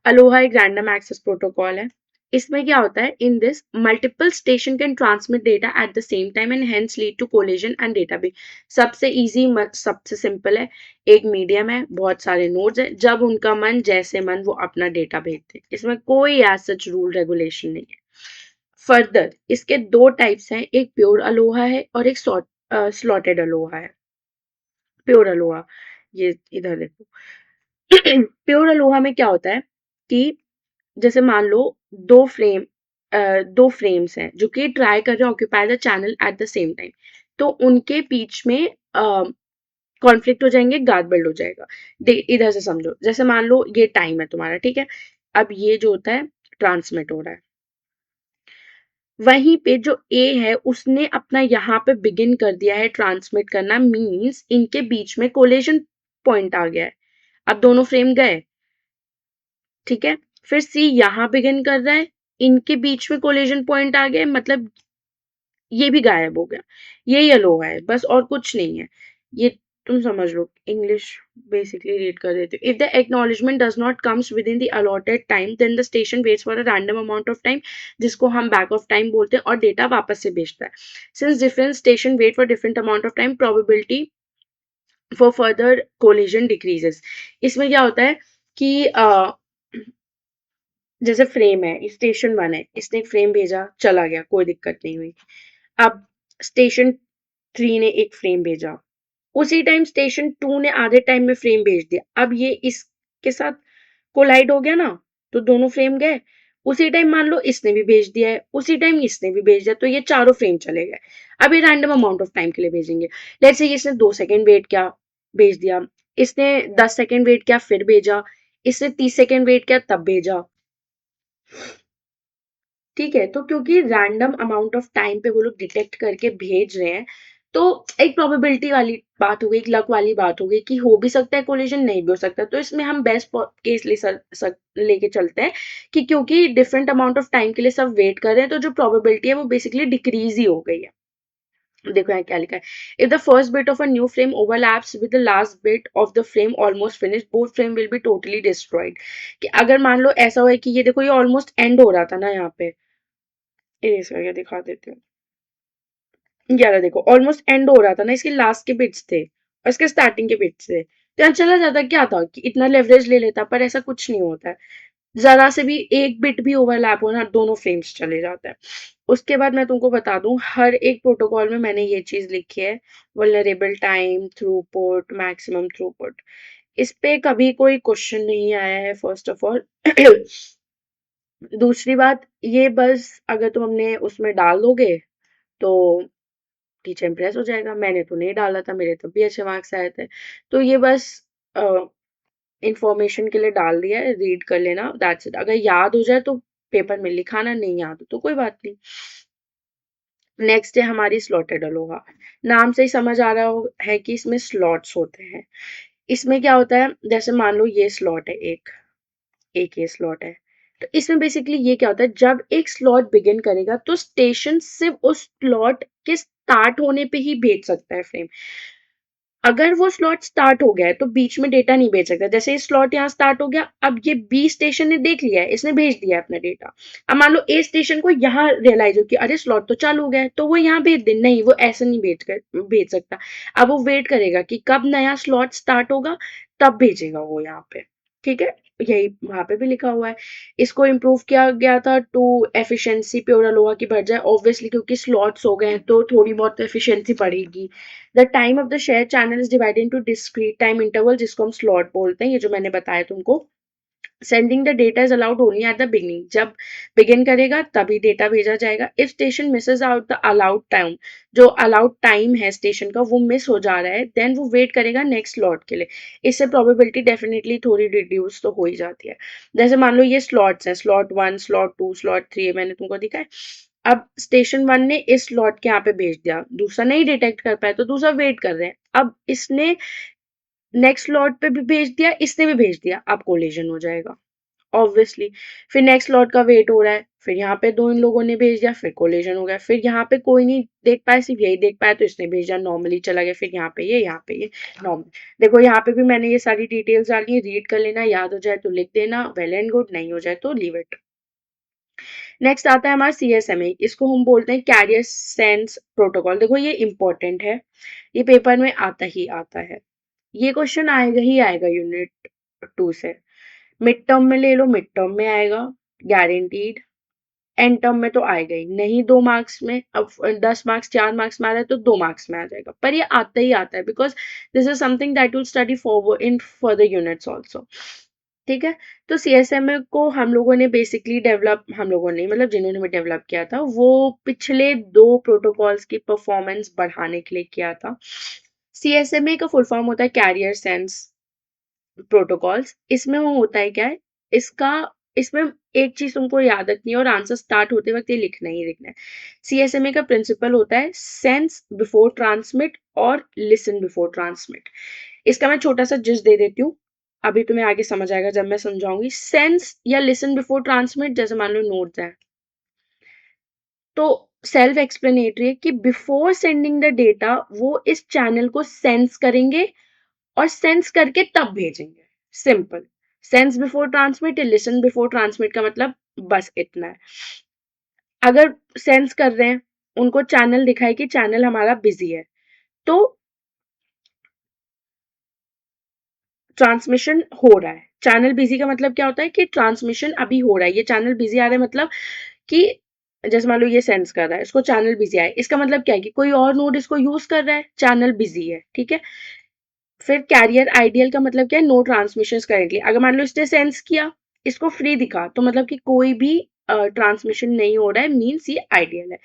अलोहा एक रैंडम एक्सेस प्रोटोकॉल है। इसमें क्या होता है, in this multiple station can transmit data at the same time and hence lead to collision and data be. सबसे इजी, सबसे सिंपल है। एक मीडियम है, बहुत सारे नोड्स है, जब उनका मन जैसे मन वो अपना डेटा भेजते, इसमें कोई एज सच रूल रेगुलेशन नहीं है। फर्दर इसके 2 टाइप्स हैं, एक प्योर अलोहा है और एक स्लॉटेड अलोहा है। प्योर अलोहा, ये इधर देखो। प्योर अलोहा में क्या होता है कि जैसे मान लो दो फ्रेम दो फ्रेम्स हैं जो कि ट्राई कर रहे हैं occupy the channel at the same time, तो उनके बीच में कॉन्फ्लिक्ट हो जाएंगे, गार्बल्ड हो जाएगा। इधर से समझो, जैसे मान लो ये टाइम है तुम्हारा, ठीक है, अब ये जो होता है ट्रांसमिट हो रहा है, वहीं पे जो ए है उसने अपना यहाँ पे बिगिन कर दिया है ट्रांसमिट करना, मीन्स इनके बीच में कोलेजन पॉइंट आ गया है, अब दोनों फ्रेम गए, ठीक है। फिर सी यहाँ बिगिन कर रहा है, इनके बीच में कोलिजन पॉइंट आ गया, मतलब ये भी गायब हो गया, ये येलो हुआ है, बस और कुछ नहीं है। ये तुम समझ लो, इंग्लिश बेसिकली रीड कर देते हो। If the acknowledgement does not comes within the allotted time then the station waits for a random amount of time, जिसको हम बैक ऑफ टाइम बोलते हैं, और डेटा वापस से भेजता है। Since different station wait for different amount of time, probability for further collision decreases. इसमें क्या होता है कि जैसे फ्रेम है, स्टेशन वन है, इसने एक फ्रेम भेजा, चला गया, कोई दिक्कत नहीं हुई। अब स्टेशन थ्री ने एक फ्रेम भेजा, उसी टाइम स्टेशन टू ने आधे टाइम में फ्रेम भेज दिया, अब ये इसके साथ कोलाइड हो गया ना, तो दोनों फ्रेम गए। उसी टाइम मान लो इसने भी भेज दिया है, उसी टाइम इसने भी भेज दिया, तो ये चारों फ्रेम चले गए। अब ये रैंडम अमाउंट ऑफ टाइम के लिए भेजेंगे। लेट्स से इसने 2 सेकेंड वेट किया, भेज दिया, इसने 10 सेकेंड वेट किया, फिर भेजा, इसने 30 सेकेंड वेट किया, तब भेजा, ठीक है। तो क्योंकि रैंडम अमाउंट ऑफ टाइम पे वो लोग डिटेक्ट करके भेज रहे हैं, तो एक प्रोबेबिलिटी वाली बात हो गई, एक लक वाली बात हो गई कि हो भी सकता है कोलिजन, नहीं भी हो सकता। तो इसमें हम बेस्ट केस लेके चलते हैं कि क्योंकि डिफरेंट अमाउंट ऑफ टाइम के लिए सब वेट कर रहे हैं, तो जो प्रोबेबिलिटी है वो बेसिकली डिक्रीज ही हो गई है। देखो यहाँ क्या लिखा है, if the first bit of a new frame overlaps with the last bit of the frame almost finish, both frame will be totally destroyed. कि अगर मान लो ऐसा हुआ कि ये देखो, ये ऑलमोस्ट एंड हो रहा था ना, यहाँ पे इरेज करके दिखा देती हूँ। 11 देखो, ऑलमोस्ट एंड हो रहा था ना, इसके लास्ट के बिट्स थे और इसके स्टार्टिंग के बिट्स थे, तो यहाँ चला जाता, क्या था कि इतना लेवरेज ले लेता, पर ऐसा कुछ नहीं होता है। जरा से भी एक बिट भी ओवरलैप होना, दोनों फ्रेम्स चले जाता है। उसके बाद मैं तुमको बता दूं, हर एक प्रोटोकॉल में मैंने ये चीज लिखी है, vulnerable time, throughput, maximum throughput. इस पे कभी कोई क्वेश्चन नहीं आया है, फर्स्ट ऑफ ऑल। दूसरी बात, ये बस अगर तुम हमने उसमें डाल दोगे तो टीचर इम्प्रेस हो जाएगा। मैंने तो नहीं डाला था, मेरे तब भी अच्छे मार्क्स आए थे। तो ये बस इंफॉर्मेशन के लिए डाल दिया है, रीड कर लेना, दैट्स इट। अगर याद हो जाए तो पेपर में लिखाना, नहीं याद हो तो कोई बात नहीं। नेक्स्ट है हमारी स्लॉटेड अलोहा। नाम से ही समझ आ रहा है कि इसमें स्लॉट्स होते हैं। इसमें क्या होता है, जैसे मान लो ये स्लॉट है, एक एक ये स्लॉट है, तो इसमें बेसिकली ये क्या होता है, जब एक स्लॉट बिगिन करेगा तो स्टेशन सिर्फ उस स्लॉट के स्टार्ट होने पे ही भेज सकता है फ्रेम। अगर वो स्लॉट स्टार्ट हो गया है तो बीच में डेटा नहीं भेज सकता। जैसे ये स्लॉट यहाँ स्टार्ट हो गया, अब ये बी स्टेशन ने देख लिया है, इसने भेज दिया है अपना डेटा। अब मान लो ए स्टेशन को यहाँ रियलाइज हो कि अरे स्लॉट तो चालू हो गया है, तो वो यहाँ भेज दे, नहीं वो ऐसा नहीं भेज सकता। अब वो वेट करेगा कि कब नया स्लॉट स्टार्ट होगा, तब भेजेगा वो यहाँ पे, ठीक है। यही वहां पे भी लिखा हुआ है। इसको इम्प्रूव किया गया था टू एफिशिएंसी प्योर अलोहा की बढ़ जाए, ऑब्वियसली क्योंकि स्लॉट्स हो गए हैं तो थोड़ी बहुत एफिशिएंसी बढ़ेगी। The time of the share channel is divided into discrete time interval, जिसको हम स्लॉट बोलते हैं, ये जो मैंने बताया तुमको। Sending the data is allowed only at the beginning, जब बिगिन करेगा तभी डेटा भेजा जाएगा। If station misses out the allowed time, जो अलाउड टाइम है स्टेशन का वो मिस हो जा रहा है, देन वो वेट करेगा नेक्स्ट स्लॉट के लिए। इससे प्रोबेबिलिटी डेफिनेटली थोड़ी रिड्यूस तो हो ही जाती है। जैसे मान लो ये स्लॉट्स हैं, slot one, slot two, slot three, मैंने तुमको दिखा है। अब स्टेशन वन ने इस स्लॉट के यहाँ पे भेज दिया, दूसरा नहीं डिटेक्ट कर पाया तो दूसरा वेट कर रहे हैं। अब इसने नेक्स्ट स्लॉट पे भी भेज दिया, इसने भी भेज दिया, अब कोलिजन हो जाएगा ऑब्वियसली। फिर नेक्स्ट स्लॉट का वेट हो रहा है, फिर यहाँ पे दो इन लोगों ने भेज दिया, फिर कोलिजन हो गया। फिर यहाँ पे कोई नहीं देख पाया, सिर्फ यही देख पाया, तो इसने भेजा, नॉर्मली चला गया। फिर यहाँ पे ये नॉर्मल। देखो यहाँ पे भी मैंने ये सारी डिटेल्स डाली है, रीड कर लेना, याद हो जाए तो लिख देना, वेल एंड गुड, नहीं हो जाए तो लीव इट। नेक्स्ट आता है हमारा CSMA, इसको हम बोलते हैं कैरियर सेंस प्रोटोकॉल। देखो ये इंपॉर्टेंट है, ये पेपर में आता ही आता है, ये क्वेश्चन आएगा ही आएगा यूनिट 2 से। मिड टर्म में ले लो, मिड टर्म में आएगा गारंटीड, एंड टर्म में तो आएगा ही नहीं। 2 मार्क्स में, अब 10 मार्क्स 4 मार्क्स में आ रहा है तो 2 मार्क्स में आ जाएगा, पर ये आता ही आता है, because this is something that will study forward in further units also. ठीक है? तो सीएसएमए को हम लोगों ने बेसिकली डेवलप, हम लोगों ने मतलब जिन्होंने भी डेवलप किया था, वो पिछले 2 प्रोटोकॉल्स की परफॉर्मेंस बढ़ाने के लिए किया था। सीएसएमए का फुल फॉर्म होता है कैरियर सेंस प्रोटोकॉल्स। इसमें वो होता है क्या है, इसका इसमें एक चीज तुमको याद रखनी है और आंसर स्टार्ट होते वक्त ये लिखना ही लिखना है। सीएसएमए का प्रिंसिपल होता है सेंस बिफोर ट्रांसमिट और लिसन बिफोर ट्रांसमिट। इसका मैं छोटा सा जिस्ट दे देती हूँ, अभी तुम्हें आगे समझ आएगा जब मैं समझाऊंगी। सेंस या लिसन बिफोर ट्रांसमिट, जैसे मान लो नोट्स है, तो सेल्फ एक्सप्लेनेटरी है कि बिफोर सेंडिंग द डेटा वो इस चैनल को सेंस करेंगे और सेंस करके तब भेजेंगे। सिंपल। सेंस बिफोर ट्रांसमिट या लिसन बिफोर ट्रांसमिट का मतलब बस इतना है। अगर सेंस कर रहे हैं, उनको चैनल दिखाए कि चैनल हमारा बिजी है, तो ट्रांसमिशन हो रहा है। चैनल बिजी का मतलब क्या होता है कि ट्रांसमिशन अभी हो रहा है। ये चैनल बिजी आ रहा है मतलब कि जैसे मान लो ये सेंस कर रहा है, इसको चैनल बिजी आए, इसका मतलब क्या है कि कोई और नोड इसको यूज कर रहा है, चैनल बिजी है। ठीक है? फिर कैरियर आइडियल का मतलब क्या है, नो ट्रांसमिशन करेंटली। अगर मान लो इसने सेंस किया, इसको फ्री दिखा, तो मतलब कि कोई भी ट्रांसमिशन नहीं हो रहा है, मीन्स ये आइडियल है।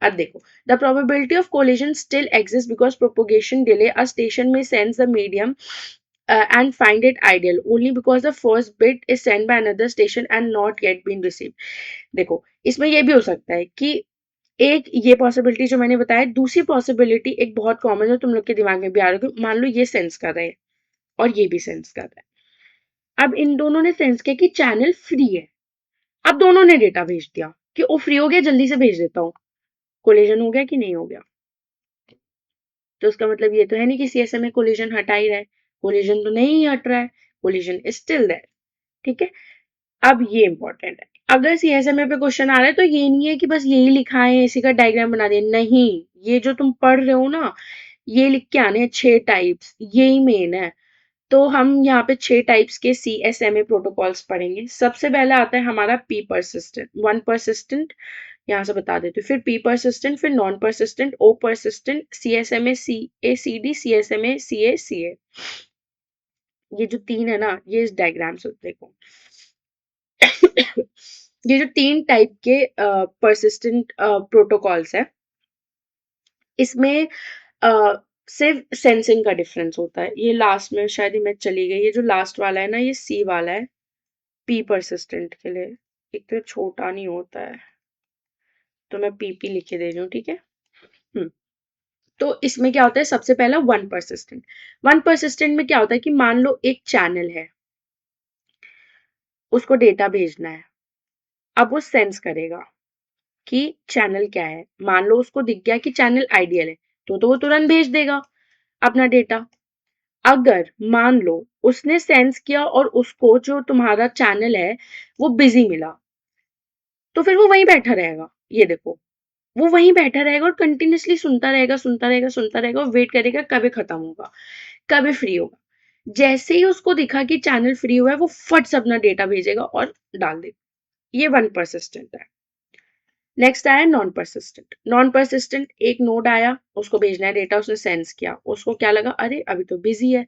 अब देखो, the probability of collision still exist because propagation delay, a station में sense the medium and find it ideal only because the first bit is sent by another station and not yet been received. देखो, इसमें ये भी हो सकता है कि एक ये पॉसिबिलिटी जो मैंने बताया, दूसरी पॉसिबिलिटी एक बहुत कॉमन है, तुम लोग के दिमाग में भी आ रहा है, मान लो ये सेंस कर रहे हैं और ये भी सेंस कर रहा है। अब इन दोनों ने सेंस किया कि चैनल फ्री है। अब दोनों ने डेटा भेज दिया कि वो फ्री हो गया, जल्दी से भेज देता हूँ। कोलिजन हो गया कि नहीं हो गया? तो उसका मतलब ये तो है नहीं कि सीएसएम में कोलिजन हटा ही रहा है। कोलिजन तो नहीं हट रहा है, कोलिजन इज स्टिल देयर। ठीक है? अब ये इंपॉर्टेंट है। अगर सीएसएमए पे क्वेश्चन आ रहा है तो ये नहीं है कि बस यही लिखा है, इसी का डायग्राम बना दिया, नहीं। ये जो तुम पढ़ रहे हो ना, ये लिख के आने हैं 6 टाइप्स, यही मेन है। तो हम यहाँ पे 6 टाइप्स के सीएसएमए प्रोटोकॉल्स पढ़ेंगे। सबसे पहला आता है हमारा पी परसिस्टेंट, वन परसिस्टेंट, यहाँ से बता देती हूँ। फिर पी परसिस्टेंट, फिर नॉन परसिस्टेंट, ओ परसिस्टेंट, सीएसएमए सी ए सी डी, सीएसएमए सी ए सी ए। ये जो 3 है ना, ये इस डायग्राम से देखो। ये जो 3 टाइप के परसिस्टेंट प्रोटोकॉल्स है, इसमें सिर्फ सेंसिंग का डिफरेंस होता है। ये लास्ट में शायद ही मैं चली गई, ये जो लास्ट वाला है ना, ये सी वाला है पी परसिस्टेंट के लिए। एक तो छोटा नहीं होता है, तो मैं पीपी लिख के दे रही हूँ। ठीक है? तो इसमें क्या होता है, सबसे पहला वन परसिस्टेंट। वन परसिस्टेंट में क्या होता है कि मान लो एक चैनल है, उसको डेटा भेजना है। अब वो सेंस करेगा कि चैनल क्या है। मान लो उसको दिख गया कि चैनल आइडियल है, तो वो तुरंत भेज देगा अपना डेटा। अगर मान लो उसने सेंस किया और उसको जो तुम्हारा चैनल है वो बिजी मिला, तो फिर वो वहीं बैठा रहेगा। ये देखो, वो वहीं बैठा रहेगा और कंटिन्यूअसली सुनता रहेगा, सुनता रहेगा, सुनता रहेगा, और वेट करेगा कभी खत्म होगा, कभी फ्री होगा। जैसे ही उसको दिखा कि चैनल फ्री हुआ है, वो फट से अपना डेटा भेजेगा और डाल देगा। ये वन परसिस्टेंट है। नेक्स्ट आया नॉन परसिस्टेंट। नॉन परसिस्टेंट, एक नोड आया, उसको भेजना है डेटा, उसने सेंस किया, उसको क्या लगा, अरे अभी तो बिजी है,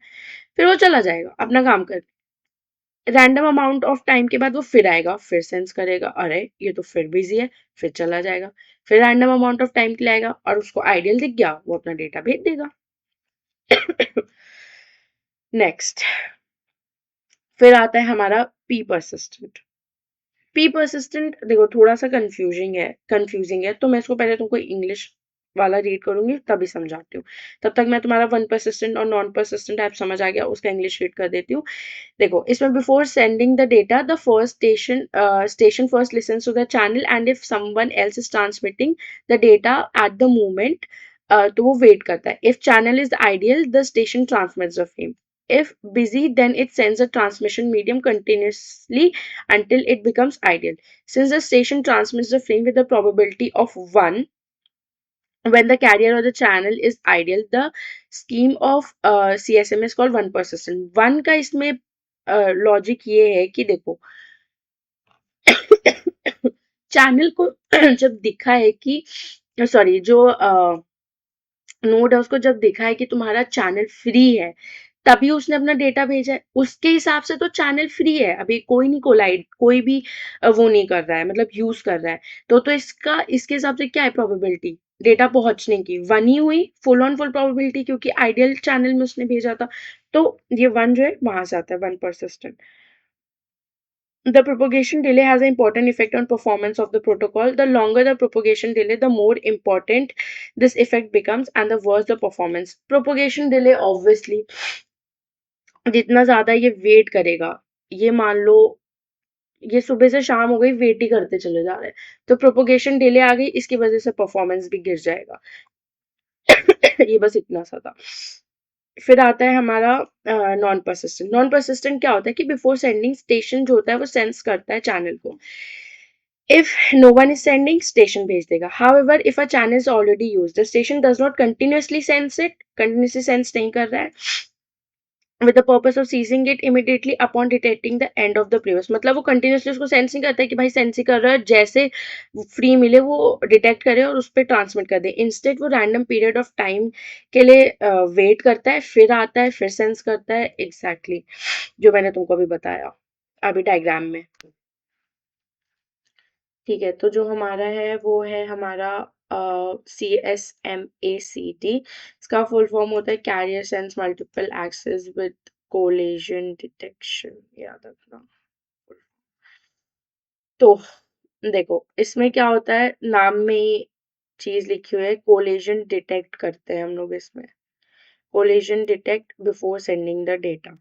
फिर वो चला जाएगा अपना काम कर। रैंडम अमाउंट ऑफ टाइम के बाद वो फिर आएगा, फिर सेंस करेगा, अरे ये तो फिर बिजी है, फिर चला जाएगा। फिर रैंडम अमाउंट ऑफ टाइम के लिए आएगा और उसको आइडियल दिख गया, वो अपना डेटा भेज देगा। नेक्स्ट, फिर आता है हमारा पी परसिस्टेंट। पी परसिस्टेंट देखो थोड़ा सा कंफ्यूजिंग है, तो मैं इसको पहले तुमको इंग्लिश वाला रीड करूंगी तभी समझाती हूँ। तब तक मैं तुम्हारा वन परसिस्टेंट और नॉन परसिस्टेंट टाइप समझ आ गया, उसका इंग्लिश रीड कर देती हूँ। देखो, इसमें before sending the data the first station first listens to the channel and if someone else is transmitting the data at the moment, तो वो वेट करता है। If channel is ideal the station transmits the frame, if busy then it sends a transmission medium continuously until it becomes ideal. Since the station transmits the frame with the probability of 1 when the carrier or the channel is ideal, the scheme of CSM is called one persistent. One का इसमें logic ये है कि देखो, channel को जब दिखा है कि सॉरी जो नोड है उसको जब देखा है कि तुम्हारा चैनल फ्री है, तभी उसने अपना डेटा भेजा है। उसके हिसाब से तो चैनल फ्री है, अभी कोई नहीं कोलाइड, कोई भी वो नहीं कर रहा है, मतलब यूज़ कर रहा है। तो इसका इसके हिसाब से क्या है प्रोबेबिलिटी? डेटा पहुँचने की 1 ही हुई, फुल ऑन फुल प्रोबेबिलिटी, क्योंकि आइडियल चैनल में उसने भेजा था। तो ये 1 जो है वहाँ से आता है, 1 persistent. The propagation delay has an important effect on performance of the protocol. The longer the propagation delay, the more important this effect becomes and the worse the performance. Propagation delay obviously जितना ज़्यादा ये wait करेगा, ये मान लो ये सुबह से शाम हो गई, वेट ही करते चले जा रहे हैं, तो प्रोपोगेशन डिले आ गई, इसकी वजह से परफॉर्मेंस भी गिर जाएगा। ये बस इतना सा था। फिर आता है हमारा नॉन परसिस्टेंट। नॉन परसिस्टेंट क्या होता है कि बिफोर सेंडिंग स्टेशन जो होता है वो सेंस करता है चैनल को। If no one is sending, station भेज देगा। However if a channel is already used, the station does not continuously sense it, continuously sense नहीं कर रहा है, with the purpose of seizing it immediately upon detecting the end of the previous, मतलब वो continuously उसको sense नहीं करता है कि भाई सेंस ही कर रहा है, जैसे फ्री मिले वो डिटेक्ट करे और उस पर ट्रांसमिट कर दे। इंस्टेड वो रैंडम पीरियड ऑफ टाइम के लिए वेट करता है, फिर आता है, फिर सेंस करता है, एग्जैक्टली जो मैंने तुमको अभी बताया अभी डायग्राम में। ठीक है, तो जो हमारा है वो है हमारा CSMACD। इसका फुल फॉर्म होता है carrier sense multiple access with collision detection, याद रखना। तो देखो इसमें क्या होता है, नाम में ही चीज लिखी हुई है, कोलिजन डिटेक्ट करते हैं हम लोग इसमें। Collision detect before sending the data.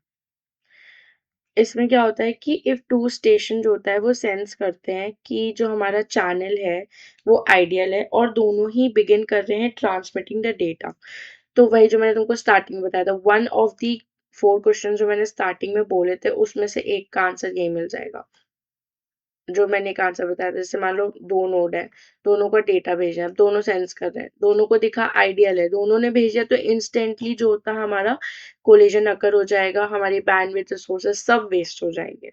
इसमें क्या होता है कि इफ टू स्टेशन जो होता है वो सेंस करते हैं कि जो हमारा चैनल है वो आइडियल है और दोनों ही बिगिन कर रहे हैं ट्रांसमिटिंग द डेटा। तो वही जो मैंने तुमको स्टार्टिंग में बताया था, 1 ऑफ दी 4 क्वेश्चन जो मैंने स्टार्टिंग में बोले थे उसमें से एक का आंसर यही मिल जाएगा। जो मैंने एक आंसर बताया था, जैसे मान लो 2 नोड है, दोनों को डेटा भेजना है, दोनों सेंस कर रहे हैं, दोनों को दिखा आइडियल है, दोनों ने भेजा, तो इंस्टेंटली जो होता है हमारा कोलिजन अकर हो जाएगा, हमारी बैंडविड्थ रिसोर्सेज सब वेस्ट हो जाएंगे।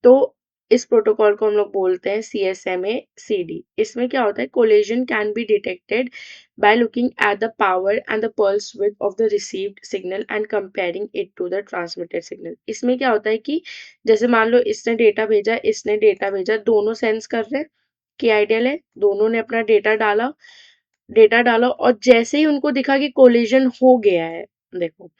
तो इस प्रोटोकॉल को हम लोग बोलते हैं CSMA-CD। इसमें क्या होता है, collision can be detected by looking at the power and the pulse width of the received signal and comparing it to the transmitted signal। इसमें क्या होता है कि जैसे मान लो इसने डेटा भेजा, इसने डेटा भेजा, दोनों सेंस कर रहे हैं कि आइडियल है, दोनों ने अपना डेटा डाला और जैसे ही उनको दिखा कि कोलिजन हो गया है, देखो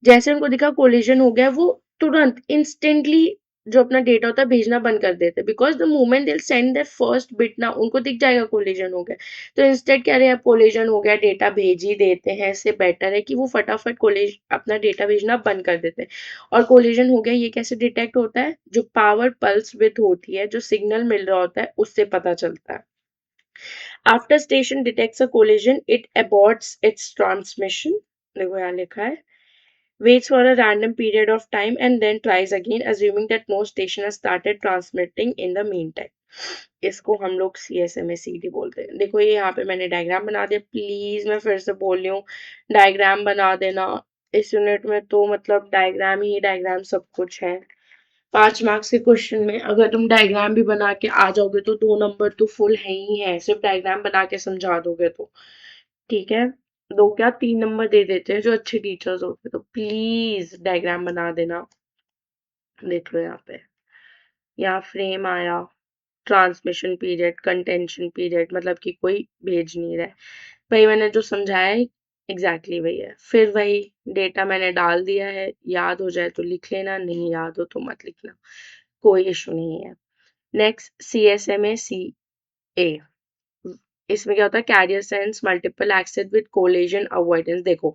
जैसे उनको दिखा कोलिजन हो गया, वो तुरंत इंस्टेंटली जो अपना डेटा होता है भेजना बंद कर देते, because the moment they send their first bit ना, उनको दिख जाएगा कोलिजन हो गया, तो इंस्टेड क्या रहे, अब कोलिजन हो गया डेटा भेज ही देते हैं, इससे बेटर है कि वो फटाफट कोलिज अपना डेटा भेजना बंद कर देते हैं। और कोलिजन हो गया ये कैसे डिटेक्ट होता है, जो पावर पल्स विथ होती है, जो सिग्नल मिल रहा होता है उससे पता चलता है। After station detects a collision it aborts its transmission, देखो यहाँ लिखा है, waits for a random period of time and then tries again, assuming that no station has started transmitting in the meantime। इसको हम लोग CSMACD बोलते हैं। देखो ये यहाँ पे मैंने डायग्राम बना दिया, प्लीज मैं फिर से बोल रही हूँ डायग्राम बना देना। इस यूनिट में तो मतलब डायग्राम ही डायग्राम सब कुछ है। 5 मार्क्स के क्वेश्चन में अगर तुम डायग्राम भी बना के आ जाओगे तो 2 नंबर तो फुल है ही है, सिर्फ डायग्राम बना के समझा दोगे तो। ठीक है, 2 क्या 3 नंबर दे देते हैं जो अच्छे टीचर्स होते हैं, तो प्लीज डायग्राम बना देना। देख लो यहाँ पे, यहाँ फ्रेम आया, ट्रांसमिशन पीरियड, कंटेंशन पीरियड, मतलब कि कोई भेज नहीं रहा है, वही मैंने जो समझाया है एग्जैक्टली वही है। फिर वही डेटा मैंने डाल दिया है, याद हो जाए तो लिख लेना, नहीं याद हो तो मत लिखना, कोई इशू नहीं है। Next CSMACA। इसमें क्या होता है, carrier sense multiple access with collision avoidance. देखो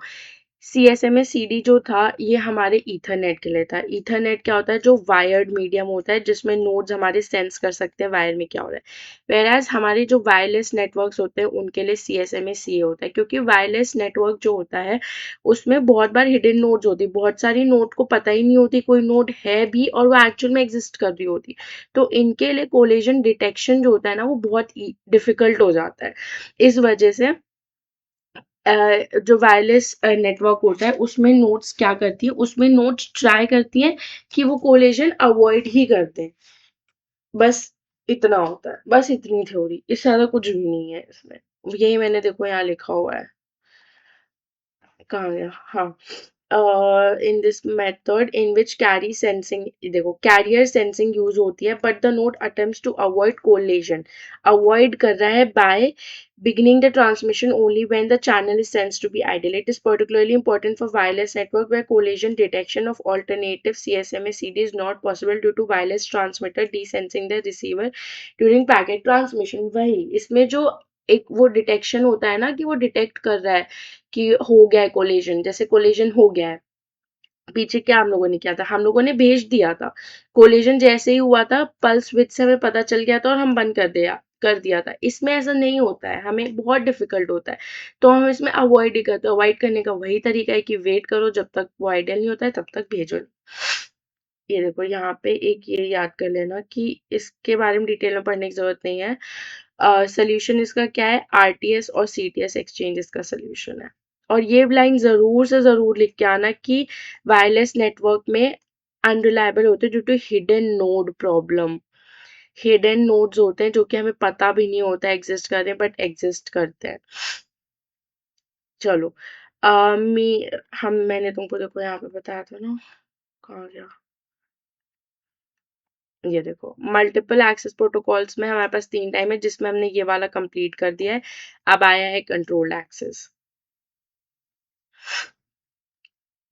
CSMACD जो था ये हमारे ईथरनेट के लिए था। ईथरनेट क्या होता है, जो वायर्ड मीडियम होता है जिसमें नोड्स हमारे सेंस कर सकते हैं वायर में क्या हो रहा है, वेराज हमारे जो वायरलेस नेटवर्क्स होते हैं उनके लिए CSMACA होता है, क्योंकि वायरलेस नेटवर्क जो होता है उसमें बहुत बार हिडन नोड्स होती है, बहुत सारी नोड को पता ही नहीं होती कोई नोड है भी और वो एक्चुअल में एग्जिस्ट कर रही होती, तो इनके लिए कोलिजन डिटेक्शन जो होता है ना वो बहुत डिफिकल्ट हो जाता है। इस वजह से जो वायरलेस नेटवर्क होता है उसमें नोड्स क्या करती है, उसमें नोड्स ट्राई करती हैं कि वो कोलिजन अवॉइड ही कर दें, बस इतना होता है, बस इतनी थ्योरी, इससे ज्यादा कुछ भी नहीं है इसमें। यही मैंने देखो यहाँ लिखा हुआ है, कहाँ गया, हाँ। In this method in which carry sensing, देखो कैरियर सेंसिंग यूज होती है, but the node attempts to avoid collision, avoid कर रहा है by beginning the transmission only when the channel is sensed to be idle. It is particularly important for wireless network where collision detection of alternative CSMA CD is not possible due to wireless transmitter desensing the receiver during packet transmission. वही इसमें जो एक वो detection होता है ना, कि वो डिटेक्ट कर रहा है कि हो गया है कोलिजन, जैसे कोलिजन हो गया है, पीछे क्या हम लोगों ने किया था, हम लोगों ने भेज दिया था, कोलिजन जैसे ही हुआ था पल्स विड्थ से हमें पता चल गया था और हम बंद कर दिया था। इसमें ऐसा नहीं होता है, हमें बहुत डिफिकल्ट होता है, तो हम इसमें अवॉइड ही करते हैं। अवॉइड करने का वही तरीका है कि वेट करो जब तक वो आइडियल नहीं होता है, तब तक भेजो। ये देखो यहाँ पे एक ये याद कर लेना कि इसके बारे में डिटेल में पढ़ने की जरूरत नहीं है। सोल्यूशन इसका क्या है, आरटीएस और सीटीएस एक्सचेंज इसका सोल्यूशन है। और ये लाइन जरूर से जरूर लिख के आना कि वायरलेस नेटवर्क में अनरिलायबल होते हैं due to hidden node problem. Hidden nodes होते हैं जो कि हमें पता भी नहीं होता एग्जिस्ट कर रहे हैं, बट एग्जिस्ट करते हैं। चलो मी हम मैंने तुमको देखो यहाँ पे बताया था ना, कहाँ गया, ये देखो मल्टीपल एक्सेस प्रोटोकॉल्स में हमारे पास 3 टाइम है, जिसमें हमने ये वाला कंप्लीट कर दिया है। अब आया है कंट्रोल्ड एक्सेस,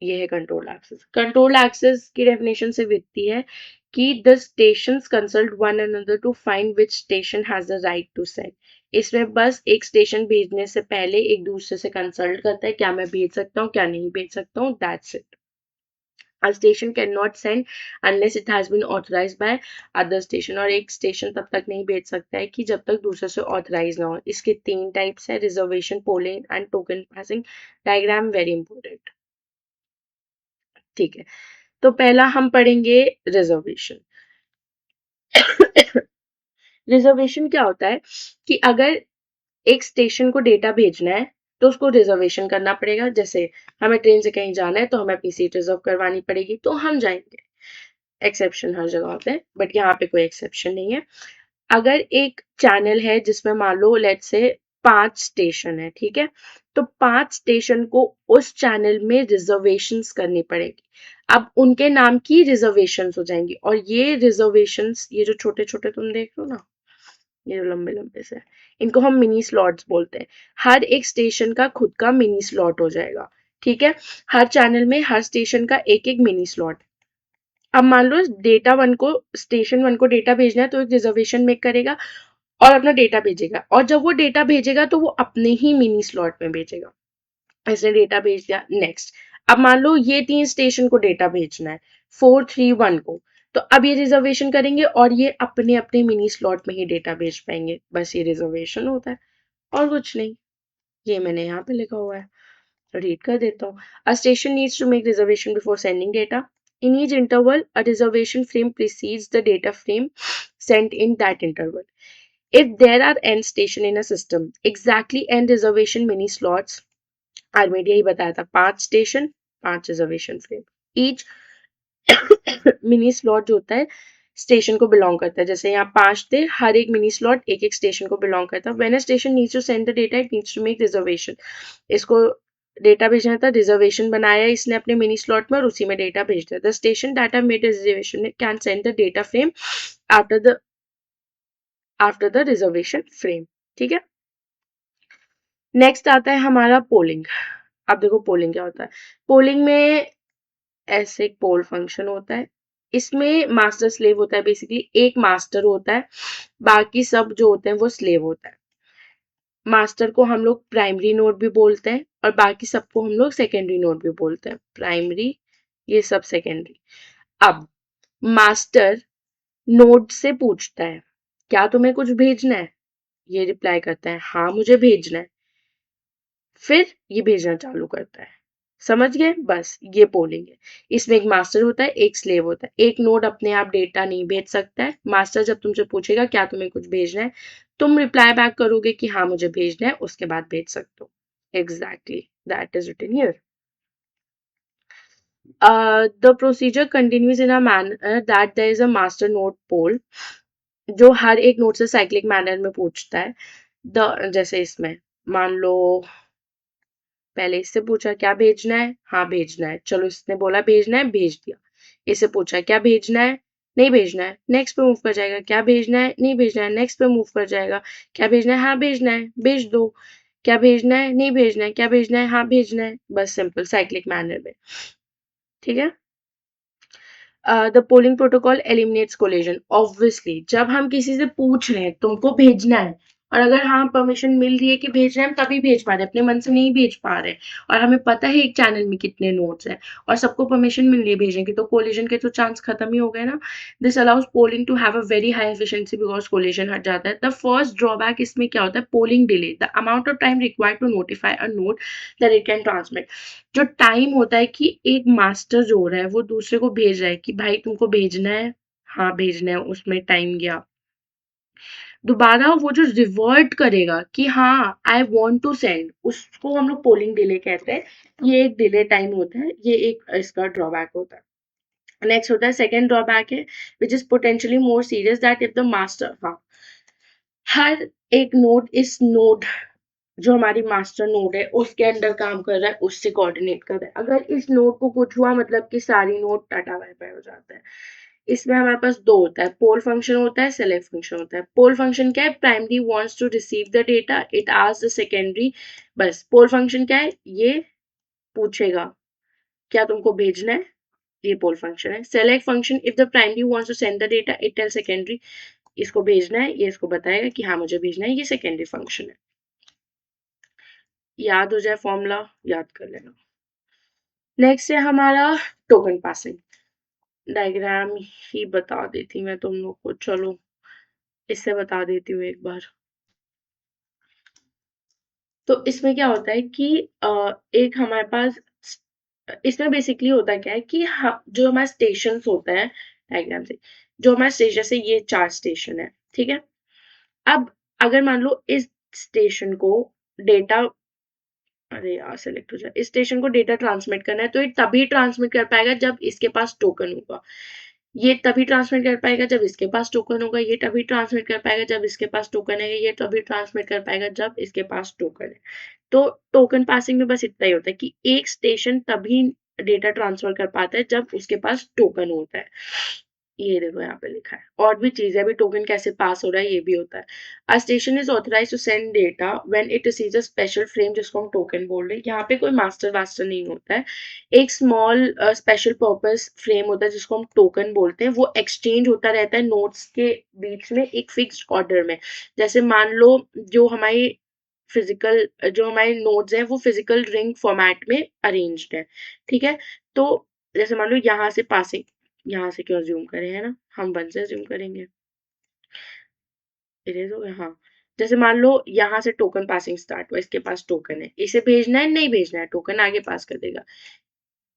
ये है कंट्रोल्ड एक्सेस। कंट्रोल्ड एक्सेस की डेफिनेशन से दिखती है कि the stations consult one another to find which station has the right to send. इसमें बस एक स्टेशन भेजने से पहले एक दूसरे से कंसल्ट करता है, क्या मैं भेज सकता हूँ क्या नहीं भेज सकता हूँ, that's it. A station cannot send unless it has been authorized by other station, और एक स्टेशन तब तक नहीं भेज सकता है कि जब तक दूसरे से ऑथराइज ना हो। इसके 3 टाइप्स है, reservation, polling and token passing. Diagram very important, ठीक है। तो पहला हम पढ़ेंगे रिजर्वेशन। रिजर्वेशन क्या होता है कि अगर एक स्टेशन को डेटा भेजना है तो उसको रिजर्वेशन करना पड़ेगा। जैसे हमें ट्रेन से कहीं जाना है तो हमें अपनी सीट रिजर्व करवानी पड़ेगी, तो हम जाएंगे। एक्सेप्शन हर जगह होते हैं, बट यहाँ पे कोई एक्सेप्शन नहीं है। अगर एक चैनल है जिसमें मान लो लेट से 5 स्टेशन है, ठीक है, तो 5 स्टेशन को उस चैनल में रिजर्वेशंस करनी पड़ेगी। अब उनके नाम की रिजर्वेशंस हो जाएंगी, और ये रिजर्वेशंस, ये जो छोटे छोटे तुम देख रहे हो ना, ये जो लंबे लंबे से, इनको हम मिनी स्लॉट्स बोलते हैं। हर एक स्टेशन का खुद का मिनी स्लॉट हो जाएगा, ठीक है। हर चैनल में हर स्टेशन का एक एक मिनी स्लॉट। अब मान लो डेटा वन को, स्टेशन वन को डेटा भेजना है तो एक रिजर्वेशन मेक करेगा और अपना डेटा भेजेगा, और जब वो डेटा भेजेगा तो वो अपने ही मिनी स्लॉट में भेजेगा। इसने डेटा भेज दिया, नेक्स्ट। अब मान लो ये 3 स्टेशन को डेटा भेजना है 431 को, तो अब ये रिजर्वेशन करेंगे और ये अपने अपने मिनी स्लॉट में ही डेटा भेज पाएंगे। बस ये रिजर्वेशन होता है और कुछ नहीं। ये मैंने यहाँ पे लिखा हुआ है, रीड कर देता हूँ। A station needs to make reservation before sending data. In each interval, a reservation frame precedes the data frame sent in that interval. If there are n station in a system, exactly n reservation mini slots are made। यही बताया था, 5 station 5 reservation frame. Each mini slot जो होता है station को belong करता है। जैसे यहाँ 5 थे, हर एक मिनी स्लॉट एक एक स्टेशन को बिलोंग करता है। When a station needs to send the data it needs to make reservation. इसको डेटा भेजना था, रिजर्वेशन बनाया इसने अपने मिनी स्लॉट में और उसी में डेटा भेज दिया। The station data made reservation can send the data frame after the reservation frame, ठीक है। नेक्स्ट आता है हमारा पोलिंग। अब देखो पोलिंग क्या होता है। पोलिंग में ऐसे एक पोल फंक्शन होता है, इसमें मास्टर स्लेव होता है। बेसिकली एक मास्टर होता है, बाकी सब जो होते हैं वो स्लेव होता है। मास्टर को हम लोग प्राइमरी नोड भी बोलते हैं और बाकी सबको हम लोग सेकेंडरी नोड भी बोलते हैं। प्राइमरी, ये सब सेकेंडरी। अब मास्टर नोड से पूछता है क्या तुम्हें कुछ भेजना है, ये रिप्लाई करता है हाँ मुझे भेजना है, फिर ये भेजना चालू करता है। समझ गए, बस ये पोलिंग है। इसमें एक मास्टर होता है एक स्लेव होता है। एक नोड अपने आप डेटा नहीं भेज सकता है। मास्टर जब तुमसे पूछेगा क्या तुम्हें कुछ भेजना है, तुम रिप्लाई बैक करोगे कि हाँ मुझे भेजना है, उसके बाद भेज सकते हो। Exactly that is written here. The procedure continues in a manner that there is a master node poll, जो हर एक नोड से साइक्लिक मैनर में पूछता है। जैसे इसमें मान लो पहले इससे पूछा क्या भेजना है, हाँ भेजना है, चलो इसने बोला भेजना है, भेज दिया। इससे पूछा क्या भेजना है, नहीं भेजना है, नेक्स्ट पे मूव कर जाएगा, क्या भेजना है, नहीं भेजना है, नेक्स्ट पे मूव कर जाएगा, क्या भेजना है, हाँ भेजना है, भेज दो, क्या भेजना है, नहीं भेजना है, क्या भेजना है, हाँ भेजना है, बस सिंपल साइक्लिक मैनर में। ठीक है। The polling protocol eliminates collision. Obviously जब हम किसी से पूछ रहे हैं तुमको भेजना है, और अगर हाँ परमिशन मिल रही है कि भेज रहे हैं, हम तभी भेज पा रहे हैं, अपने मन से नहीं भेज पा रहे हैं, और हमें पता है एक चैनल में कितने नोट्स हैं, और सबको परमिशन मिल रही है भेजने की, तो कोलिजन के तो चांस खत्म ही हो गए ना। This allows polling to have a very high efficiency because collision हट जाता है। द फर्स्ट ड्रॉबैक इसमें क्या होता है, polling delay, the amount of time required to notify a node that it can transmit. जो टाइम होता है कि एक मास्टर जो हो रहा है वो दूसरे को भेज रहा है कि भाई तुमको भेजना है, हाँ भेजना है, उसमें टाइम गया। दोबारा वो जो रिवर्ट करेगा कि हाँ आई वॉन्ट टू सेंड, उसको हम लोग पोलिंग डिले कहते हैं। ये एक डिले टाइम होता है, ये एक इसका ड्रॉबैक होता है। नेक्स्ट होता है सेकेंड ड्रॉबैक है which is potentially more serious, that if the master, हाँ हर एक नोड इस नोड जो हमारी मास्टर नोड है उसके अंडर काम कर रहा है, उससे कोऑर्डिनेट कर रहा है। अगर इस नोड को कुछ हुआ मतलब कि सारी नोड टाटा वाई फाई हो जाता है। इसमें हमारे पास दो होता है, पोल फंक्शन होता है, सेलेक्ट फंक्शन होता है। पोल फंक्शन क्या है, primary wants to receive the data, it asks the secondary. बस पोल फंक्शन क्या है, ये पूछेगा क्या तुमको भेजना है, ये पोल फंक्शन है। Select function, if the primary wants to send the data it tell secondary इसको भेजना है, ये इसको बताएगा कि हाँ मुझे भेजना है, ये सेकेंडरी फंक्शन है। याद हो जाए फॉर्मूला, याद कर लेना। नेक्स्ट है हमारा टोकन पासिंग। डायग्राम ही बता देती मैं तुम लोग को, चलो इससे बता देती हूँ एक बार। तो इसमें क्या होता है कि एक हमारे पास, इसमें बेसिकली होता क्या है कि जो हमारा स्टेशन होता है डायग्राम से, जो हमारा स्टेशन से ये 4 स्टेशन है, ठीक है। अब अगर मान लो इस स्टेशन को डेटा, अरे यार सेलेक्ट हो जाए, इस स्टेशन को डेटा ट्रांसमिट करना है, तो ये तभी ट्रांसमिट कर पाएगा जब इसके पास टोकन होगा। ये तभी ट्रांसमिट कर पाएगा जब इसके पास टोकन होगा, ये तभी ट्रांसमिट कर पाएगा जब इसके पास टोकन है, ये तभी ट्रांसमिट कर पाएगा जब इसके पास टोकन है। तो टोकन पासिंग में बस इतना ही होता है कि एक स्टेशन तभी डेटा ट्रांसफर कर पाता है जब उसके पास टोकन होता है। ये देखो यहाँ पे लिखा है, और भी चीजें, अभी टोकन कैसे पास हो रहा है ये भी होता है। A station is authorized to send data when it receives a special frame, जिसको हम टोकन बोल रहे हैं। यहाँ पे कोई मास्टर वास्टर नहीं होता है, एक स्मॉल स्पेशल पर्पस फ्रेम होता है जिसको हम टोकन बोलते हैं। वो एक्सचेंज होता रहता है नोड्स के बीच में एक फिक्स्ड ऑर्डर में। जैसे मान लो जो हमारी फिजिकल, जो हमारे नोड्स हैं वो फिजिकल रिंग फॉर्मेट में अरेंज्ड है, ठीक है। तो जैसे मान लो यहाँ से पासिंग, यहाँ से क्यों ज़ूम करें, है ना, हम 1 से ज़ूम करेंगे। इरेज़ हो गया, हाँ। जैसे मान लो यहाँ से टोकन पासिंग स्टार्ट हुआ, इसके पास टोकन है, इसे भेजना है, नहीं भेजना है, टोकन आगे पास कर देगा।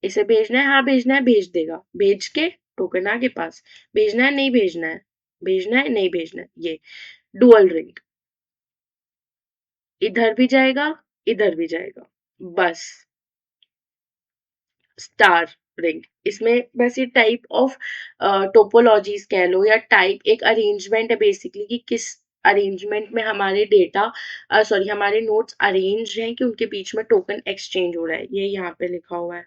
इसे भेजना है, हाँ भेजना है, भेज देगा। भेज के टोकन आगे पास, भेजना है, नहीं भेजना है, भेजना है, नहीं भेजना है, ये डुअल रिंग। इधर भी जाएगा, इधर भी जाएगा, बस स्टार रिंग। इसमें बस ये टाइप ऑफ टोपोलॉजीज कह लो या टाइप, एक अरेंजमेंट है बेसिकली कि किस अरेंजमेंट में हमारे डेटा, सॉरी हमारे नोट्स अरेंज हैं कि उनके बीच में टोकन एक्सचेंज हो रहा है, ये यहाँ पे लिखा हुआ है।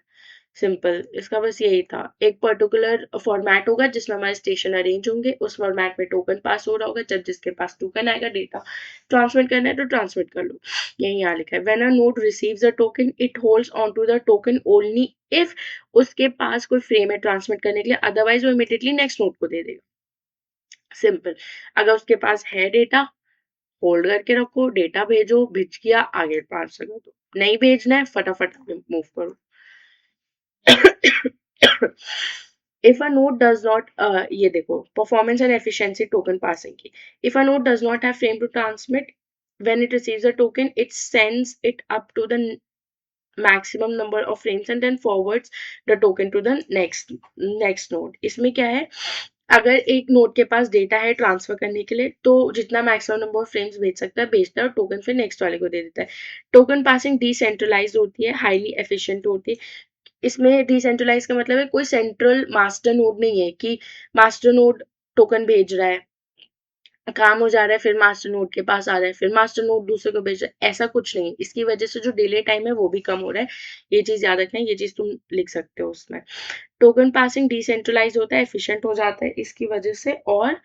सिंपल, इसका बस यही था। एक पर्टिकुलर फॉर्मेट होगा जिसमें हमारे स्टेशन अरेंज होंगे, उस फॉर्मेट में टोकन पास हो रहा होगा, जब जिसके पास टोकन आएगा डेटा ट्रांसमिट करना है तो ट्रांसमिट कर लो। यही यहाँ लिखा है, when a node receives a token it holds on to the token only if उसके पास कोई फ्रेम है ट्रांसमिट करने के लिए, अदरवाइज वो इमीडिएटली नेक्स्ट नोड को दे देगा। सिंपल, अगर उसके पास है डेटा, होल्ड करके रखो, डेटा भेजो, भेज किया आगे पास कर दो, नहीं भेजना है फटाफट मूव करो। If a node does not, ये देखो performance and efficiency token passing की, if a node does not have frame to transmit, when it receives a token it sends it up to the maximum number of frames and then forwards the token to the next node। इसमें क्या है, अगर एक node के पास data है transfer करने के लिए तो जितना मैक्सिमम नंबर ऑफ फ्रेम्स भेज सकता है भेजता है, और टोकन फिर नेक्स्ट वाले को दे देता है। टोकन पासिंग डिसेंट्रलाइज्ड होती है, हाईली एफिशिएंट होती है। इसमें डिसेंट्रलाइज का मतलब है कोई सेंट्रल मास्टर नोड नहीं है कि मास्टर नोड टोकन भेज रहा है, काम हो जा रहा है, फिर मास्टर नोड के पास आ रहा है, फिर मास्टर नोड दूसरे को भेज रहा है, ऐसा कुछ नहीं। इसकी वजह से जो डिले टाइम है वो भी कम हो रहा है। ये चीज़ याद रखना है, ये चीज़ तुम लिख सकते हो उसमें। टोकन पासिंग डिसेंट्रलाइज होता है, एफिशिएंट हो जाता है इसकी वजह से, और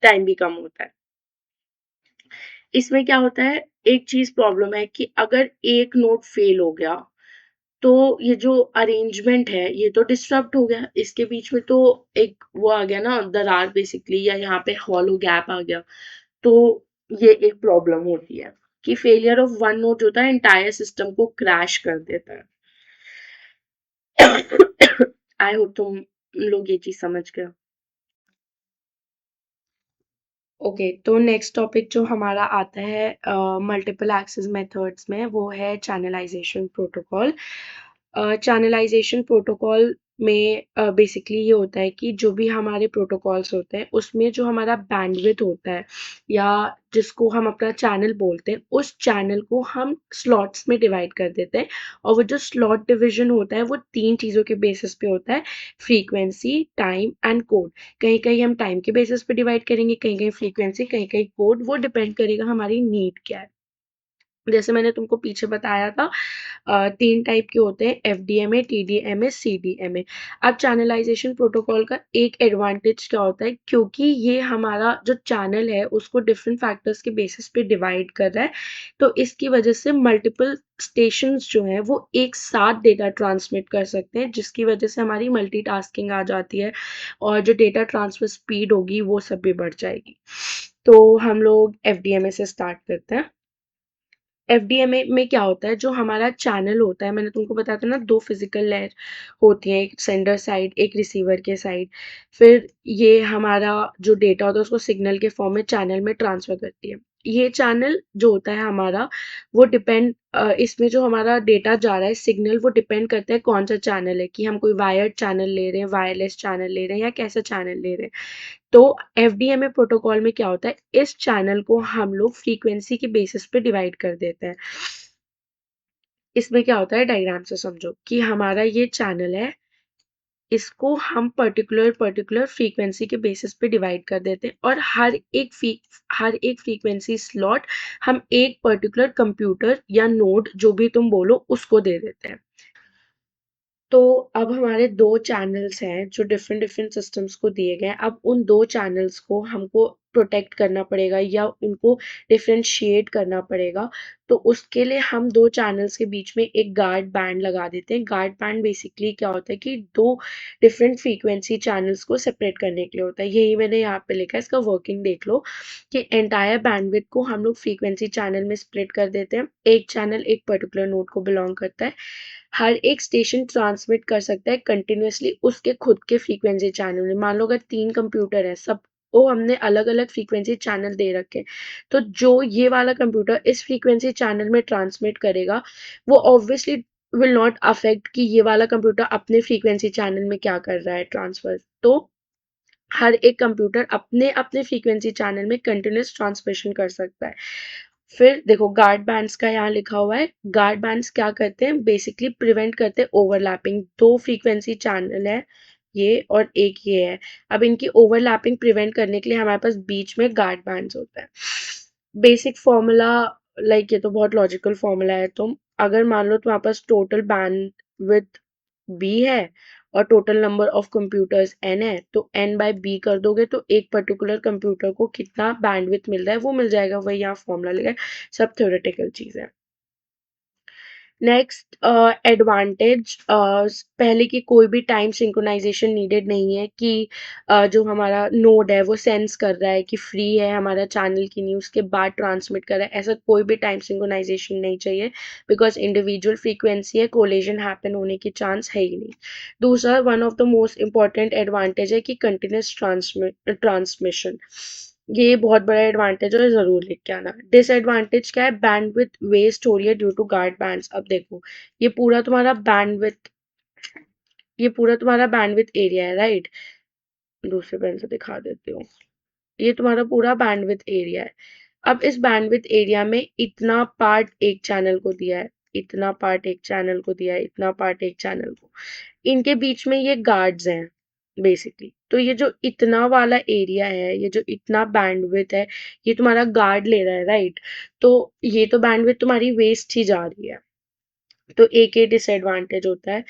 टाइम भी कम होता है। इसमें क्या होता है, एक चीज़ प्रॉब्लम है कि अगर एक नोड फेल हो गया, तो ये जो अरेंजमेंट है ये तो डिस्टर्ब हो गया, इसके बीच में तो एक वो आ गया ना दरार बेसिकली, या यहाँ पे हॉलो गैप आ गया। तो ये एक प्रॉब्लम होती है कि फेलियर ऑफ वन नोड होता है, एंटायर सिस्टम को क्रैश कर देता है। आई होप तुम लोग ये चीज समझ गए। ओके, तो नेक्स्ट टॉपिक जो हमारा आता है मल्टीपल एक्सेस मेथड्स में, वो है चैनलाइजेशन प्रोटोकॉल। चैनलाइजेशन प्रोटोकॉल में बेसिकली ये होता है कि जो भी हमारे प्रोटोकॉल्स होते हैं उसमें जो हमारा बैंडविड्थ होता है, या जिसको हम अपना चैनल बोलते हैं, उस चैनल को हम स्लॉट्स में डिवाइड कर देते हैं। और वो जो स्लॉट डिवीजन होता है वो तीन चीज़ों के बेसिस पे होता है: फ्रीक्वेंसी, टाइम एंड कोड। कहीं कहीं हम टाइम के बेसिस पे डिवाइड करेंगे, कहीं कहीं फ्रीक्वेंसी, कहीं कहीं कोड, वो डिपेंड करेगा हमारी नीड क्या है। जैसे मैंने तुमको पीछे बताया था, 3 टाइप के होते हैं: एफडीएमए, टीडीएमए, सीडीएमए। अब चैनलाइजेशन प्रोटोकॉल का एक एडवांटेज क्या होता है, क्योंकि ये हमारा जो चैनल है उसको डिफरेंट फैक्टर्स के बेसिस पे डिवाइड कर रहा है, तो इसकी वजह से मल्टीपल स्टेशंस जो हैं वो एक साथ डेटा ट्रांसमिट कर सकते हैं, जिसकी वजह से हमारी मल्टीटास्किंग आ जाती है, और जो डेटा ट्रांसफर स्पीड होगी वो सब भी बढ़ जाएगी। तो हम लोग एफडीएमए से स्टार्ट करते हैं। एफडीएमए में क्या होता है, जो हमारा चैनल होता है, मैंने तुमको बताया था ना, 2 फिजिकल लेयर होती हैं, एक सेंडर साइड, एक रिसीवर के साइड। फिर ये हमारा जो डेटा होता है उसको सिग्नल के फॉर्म में चैनल में ट्रांसफर करती है। ये चैनल जो होता है हमारा, वो डिपेंड इसमें जो हमारा डेटा जा रहा है सिग्नल, वो डिपेंड करता है कौन सा चैनल है, कि हम कोई वायर्ड चैनल ले रहे हैं, वायरलेस चैनल ले रहे हैं, या कैसा चैनल ले रहे हैं। तो एफडीएमए प्रोटोकॉल में क्या होता है, इस चैनल को हम लोग फ्रीक्वेंसी के बेसिस पे डिवाइड कर देते हैं। इसमें क्या होता है, डायग्राम से समझो कि हमारा ये चैनल है, इसको हम पर्टिकुलर पर्टिकुलर फ्रीक्वेंसी के बेसिस पे डिवाइड कर देते हैं, और हर एक फ्रीक्वेंसी स्लॉट हम एक पर्टिकुलर कंप्यूटर या नोड, जो भी तुम बोलो, उसको दे देते हैं। तो अब हमारे 2 चैनल्स हैं जो डिफरेंट डिफरेंट सिस्टम्स को दिए गए हैं। अब उन 2 चैनल्स को हमको प्रोटेक्ट करना पड़ेगा, या उनको डिफरेंशिएट करना पड़ेगा। तो उसके लिए हम 2 चैनल्स के बीच में एक गार्ड बैंड लगा देते हैं। गार्ड बैंड बेसिकली क्या होता है कि 2 डिफरेंट फ्रीक्वेंसी चैनल्स को सेपरेट करने के लिए होता है। यही मैंने यहाँ पे लिखा है, इसका वर्किंग देख लो कि एंटायर बैंडविड्थ को हम लोग फ्रीक्वेंसी चैनल में स्प्लिट कर देते हैं। एक चैनल एक पर्टिकुलर नोड को बिलोंग करता है। हर एक स्टेशन ट्रांसमिट कर सकता है कंटिन्यूअसली उसके खुद के फ्रीक्वेंसी चैनल में। मान लो अगर 3 कंप्यूटर है, सबको हमने अलग अलग फ्रीक्वेंसी चैनल दे रखे हैं, तो जो ये वाला कंप्यूटर इस फ्रीक्वेंसी चैनल में ट्रांसमिट करेगा, वो ऑब्वियसली विल नॉट अफेक्ट कि ये वाला कंप्यूटर अपने फ्रीक्वेंसी चैनल में क्या कर रहा है ट्रांसफर। तो हर एक कंप्यूटर अपने अपने फ्रीक्वेंसी चैनल में कंटिन्यूअस ट्रांसमिशन कर सकता है। फिर देखो गार्ड बैंड्स का यहाँ लिखा हुआ है। गार्ड बैंड्स क्या करते हैं, बेसिकली प्रिवेंट करते हैं ओवरलैपिंग। 2 फ्रीक्वेंसी चैनल है, ये और एक ये है। अब इनकी ओवरलैपिंग प्रिवेंट करने के लिए हमारे पास बीच में गार्ड बैंड्स होता है। बेसिक फॉर्मूला, लाइक ये तो बहुत लॉजिकल फॉर्मूला है। तुम अगर मान लो तुम्हारे पास टोटल बैंडविड्थ बी है और total number of computers N है, तो एन बाय बी कर दोगे तो एक पर्टिकुलर कंप्यूटर को कितना बैंडविड्थ मिल रहा है वो मिल जाएगा। वही यहाँ फॉर्मूला लिखा है, सब थ्योरेटिकल चीज है। नेक्स्ट एडवांटेज, पहले की कोई भी टाइम सिंक्रोनाइजेशन नीडेड नहीं है कि जो हमारा नोड है वो सेंस कर रहा है कि फ्री है हमारा चैनल की न्यूज़ के बाद ट्रांसमिट कर रहा है, ऐसा कोई भी टाइम सिंक्रोनाइजेशन नहीं चाहिए, बिकॉज इंडिविजुअल फ्रीक्वेंसी है, कोलिजन हैपन होने की चांस है ही नहीं। दूसरा, one of the most important advantage है कि कंटिन्यूस ट्रांसमिशन। ये बहुत बड़ा एडवांटेज है, ज़रूर लिख के आना। डिसएडवांटेज क्या है, बैंडविड्थ वेस्ट हो रही है ड्यू टू गार्ड बैंड्स। अब देखो, ये पूरा तुम्हारा बैंडविड्थ ये पूरा तुम्हारा बैंडविड्थ एरिया है, राइट? दूसरे पेन से दिखा देती हूँ। ये तुम्हारा पूरा बैंडविड्थ एरिया है। अब इस बैंडविड्थ एरिया में इतना पार्ट एक चैनल को दिया है, इतना पार्ट एक चैनल को दिया है, इतना पार्ट एक चैनल को। इनके बीच में ये गार्ड्स हैं, बेसिकली। तो ये जो इतना वाला एरिया है, ये जो इतना बैंडविड्थ है, ये तुम्हारा गार्ड ले रहा है, राइट? तो ये तो बैंडविड्थ तुम्हारी वेस्ट ही जा रही है। तो एक ये डिसएडवांटेज होता है।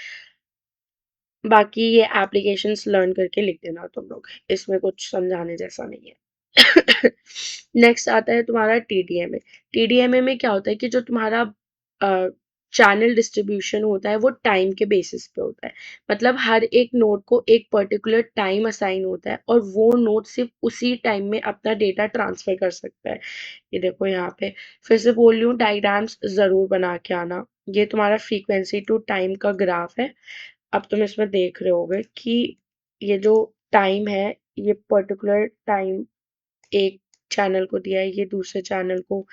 बाकी ये एप्लीकेशंस लर्न करके लिख देना तुम लोग, इसमें कुछ समझाने जैसा नहीं है। नेक्स्ट आता है तुम्हारा टीडीएमए। टीडीएमए में क्या होता है कि जो तुम्हारा चैनल डिस्ट्रीब्यूशन होता है वो टाइम के बेसिस पे होता है। मतलब हर एक नोड को एक पर्टिकुलर टाइम असाइन होता है और वो नोड सिर्फ उसी टाइम में अपना डेटा ट्रांसफर कर सकता है। ये देखो यहाँ पे फिर से बोल रही हूँ, डायग्राम्स जरूर बना के आना। ये तुम्हारा फ्रीक्वेंसी टू टाइम का ग्राफ है। अब तुम इसमें देख रहे होगे कि ये जो टाइम है, ये पर्टिकुलर टाइम एक चैनल को दिया है, ये दूसरे चैनल को,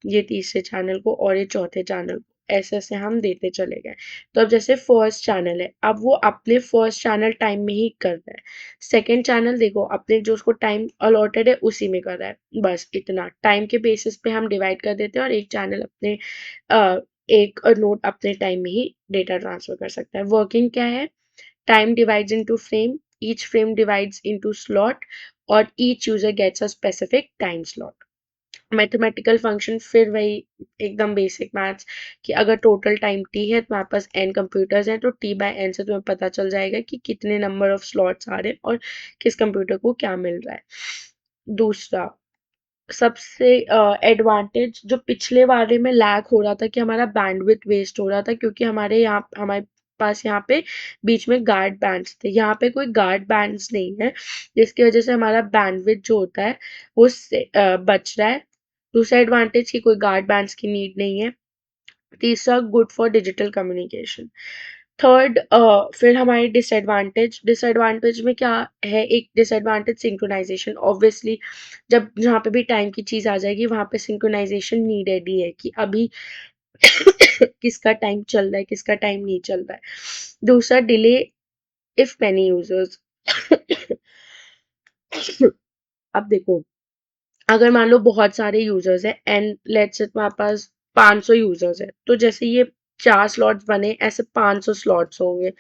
ये तीसरे चैनल को और ये चौथे चैनल को, ऐसे ऐसे हम देते चले गए। तो अब जैसे फर्स्ट चैनल है, अब वो अपने फर्स्ट चैनल टाइम में ही कर रहा है। सेकंड चैनल देखो अपने जो उसको टाइम अलॉटेड है उसी में कर रहा है। बस इतना टाइम के बेसिस पे हम डिवाइड कर देते हैं और एक चैनल अपने एक नोड अपने टाइम में ही डेटा ट्रांसफर कर सकता है। वर्किंग क्या है? Time divides into frame, each frame divides into slot और each user gets a specific time slot. Mathematical function फिर वही एकदम बेसिक मैथ्स कि अगर टोटल टाइम टी है तुम्हारे पास एन कंप्यूटर्स हैं तो टी बाय एन से तुम्हें पता चल जाएगा कि कितने नंबर ऑफ स्लॉट्स आ रहे हैं और किस कंप्यूटर को क्या मिल रहा है। दूसरा सबसे एडवांटेज जो पिछले वाले में लैग हो रहा था कि हमारा बैंडविड्थ वेस्ट हो रहा था क्योंकि हमारे पास यहाँ पे बीच में गार्ड बैंड्स थे। यहाँ पे कोई गार्ड बैंड्स नहीं है जिसकी वजह से हमारा बैंडविड्थ जो होता है वो बच रहा है। दूसरा एडवांटेज कि कोई गार्ड बैंड्स की नीड नहीं है। तीसरा good for digital communication. Third फिर हमारी डिसएडवांटेज, डिसएडवांटेज में क्या है? एक डिसएडवांटेज सिंक्रोनाइजेशन। ऑब्वियसली जब जहाँ पे भी टाइम की चीज आ जाएगी वहां पे सिंक्रोनाइजेशन नीडेड ही है कि अभी किसका टाइम चल रहा है किसका टाइम नहीं चल रहा है। दूसरा डिले इफ मैनी यूजर्स। अब देखो अगर मान लो बहुत सारे यूजर्स हैं एंड लेट्स से तुम्हारे पास 500 यूजर्स है तो जैसे ये 4 स्लॉट्स बने ऐसे 500 स्लॉट्स होंगे।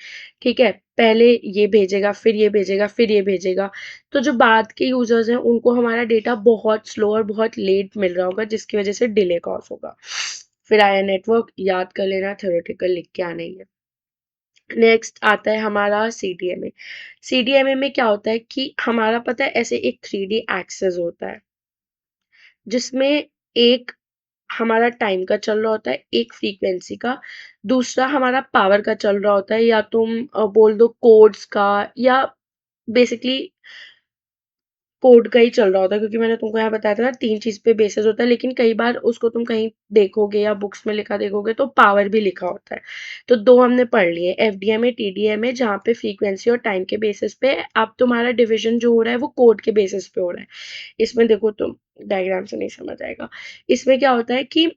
ठीक है, पहले ये भेजेगा फिर ये भेजेगा फिर ये भेजेगा। तो जो बाद के यूजर्स हैं उनको हमारा डेटा बहुत स्लो और बहुत लेट मिल रहा होगा जिसकी वजह से डिले कॉज होगा। फिर आया नेटवर्क, याद कर लेना, थ्योरेटिकल लिख के आना ही है। नेक्स्ट आता है हमारा सीडीएमए। सीडीएमए में क्या होता है कि हमारा पता है ऐसे एक 3D एक्सेस होता है जिसमें एक हमारा टाइम का चल रहा होता है, एक फ्रीक्वेंसी का, दूसरा हमारा पावर का चल रहा होता है या तुम बोल दो कोड्स का, या बेसिकली कोड का ही चल रहा होता है क्योंकि मैंने तुमको यहाँ बताया था ना 3 चीज पे बेसिस होता है, लेकिन कई बार उसको तुम कहीं देखोगे या बुक्स में लिखा देखोगे तो पावर भी लिखा होता है। तो दो हमने पढ़ लिए, एफडीएमए टीडीएमए, जहाँ पे फ्रीक्वेंसी और टाइम के बेसिस पे। अब तुम्हारा डिविजन जो हो रहा है वो कोड के बेसिस पे हो रहा है। इसमें देखो तुम डायग्राम से नहीं समझ आएगा। इसमें क्या होता है कि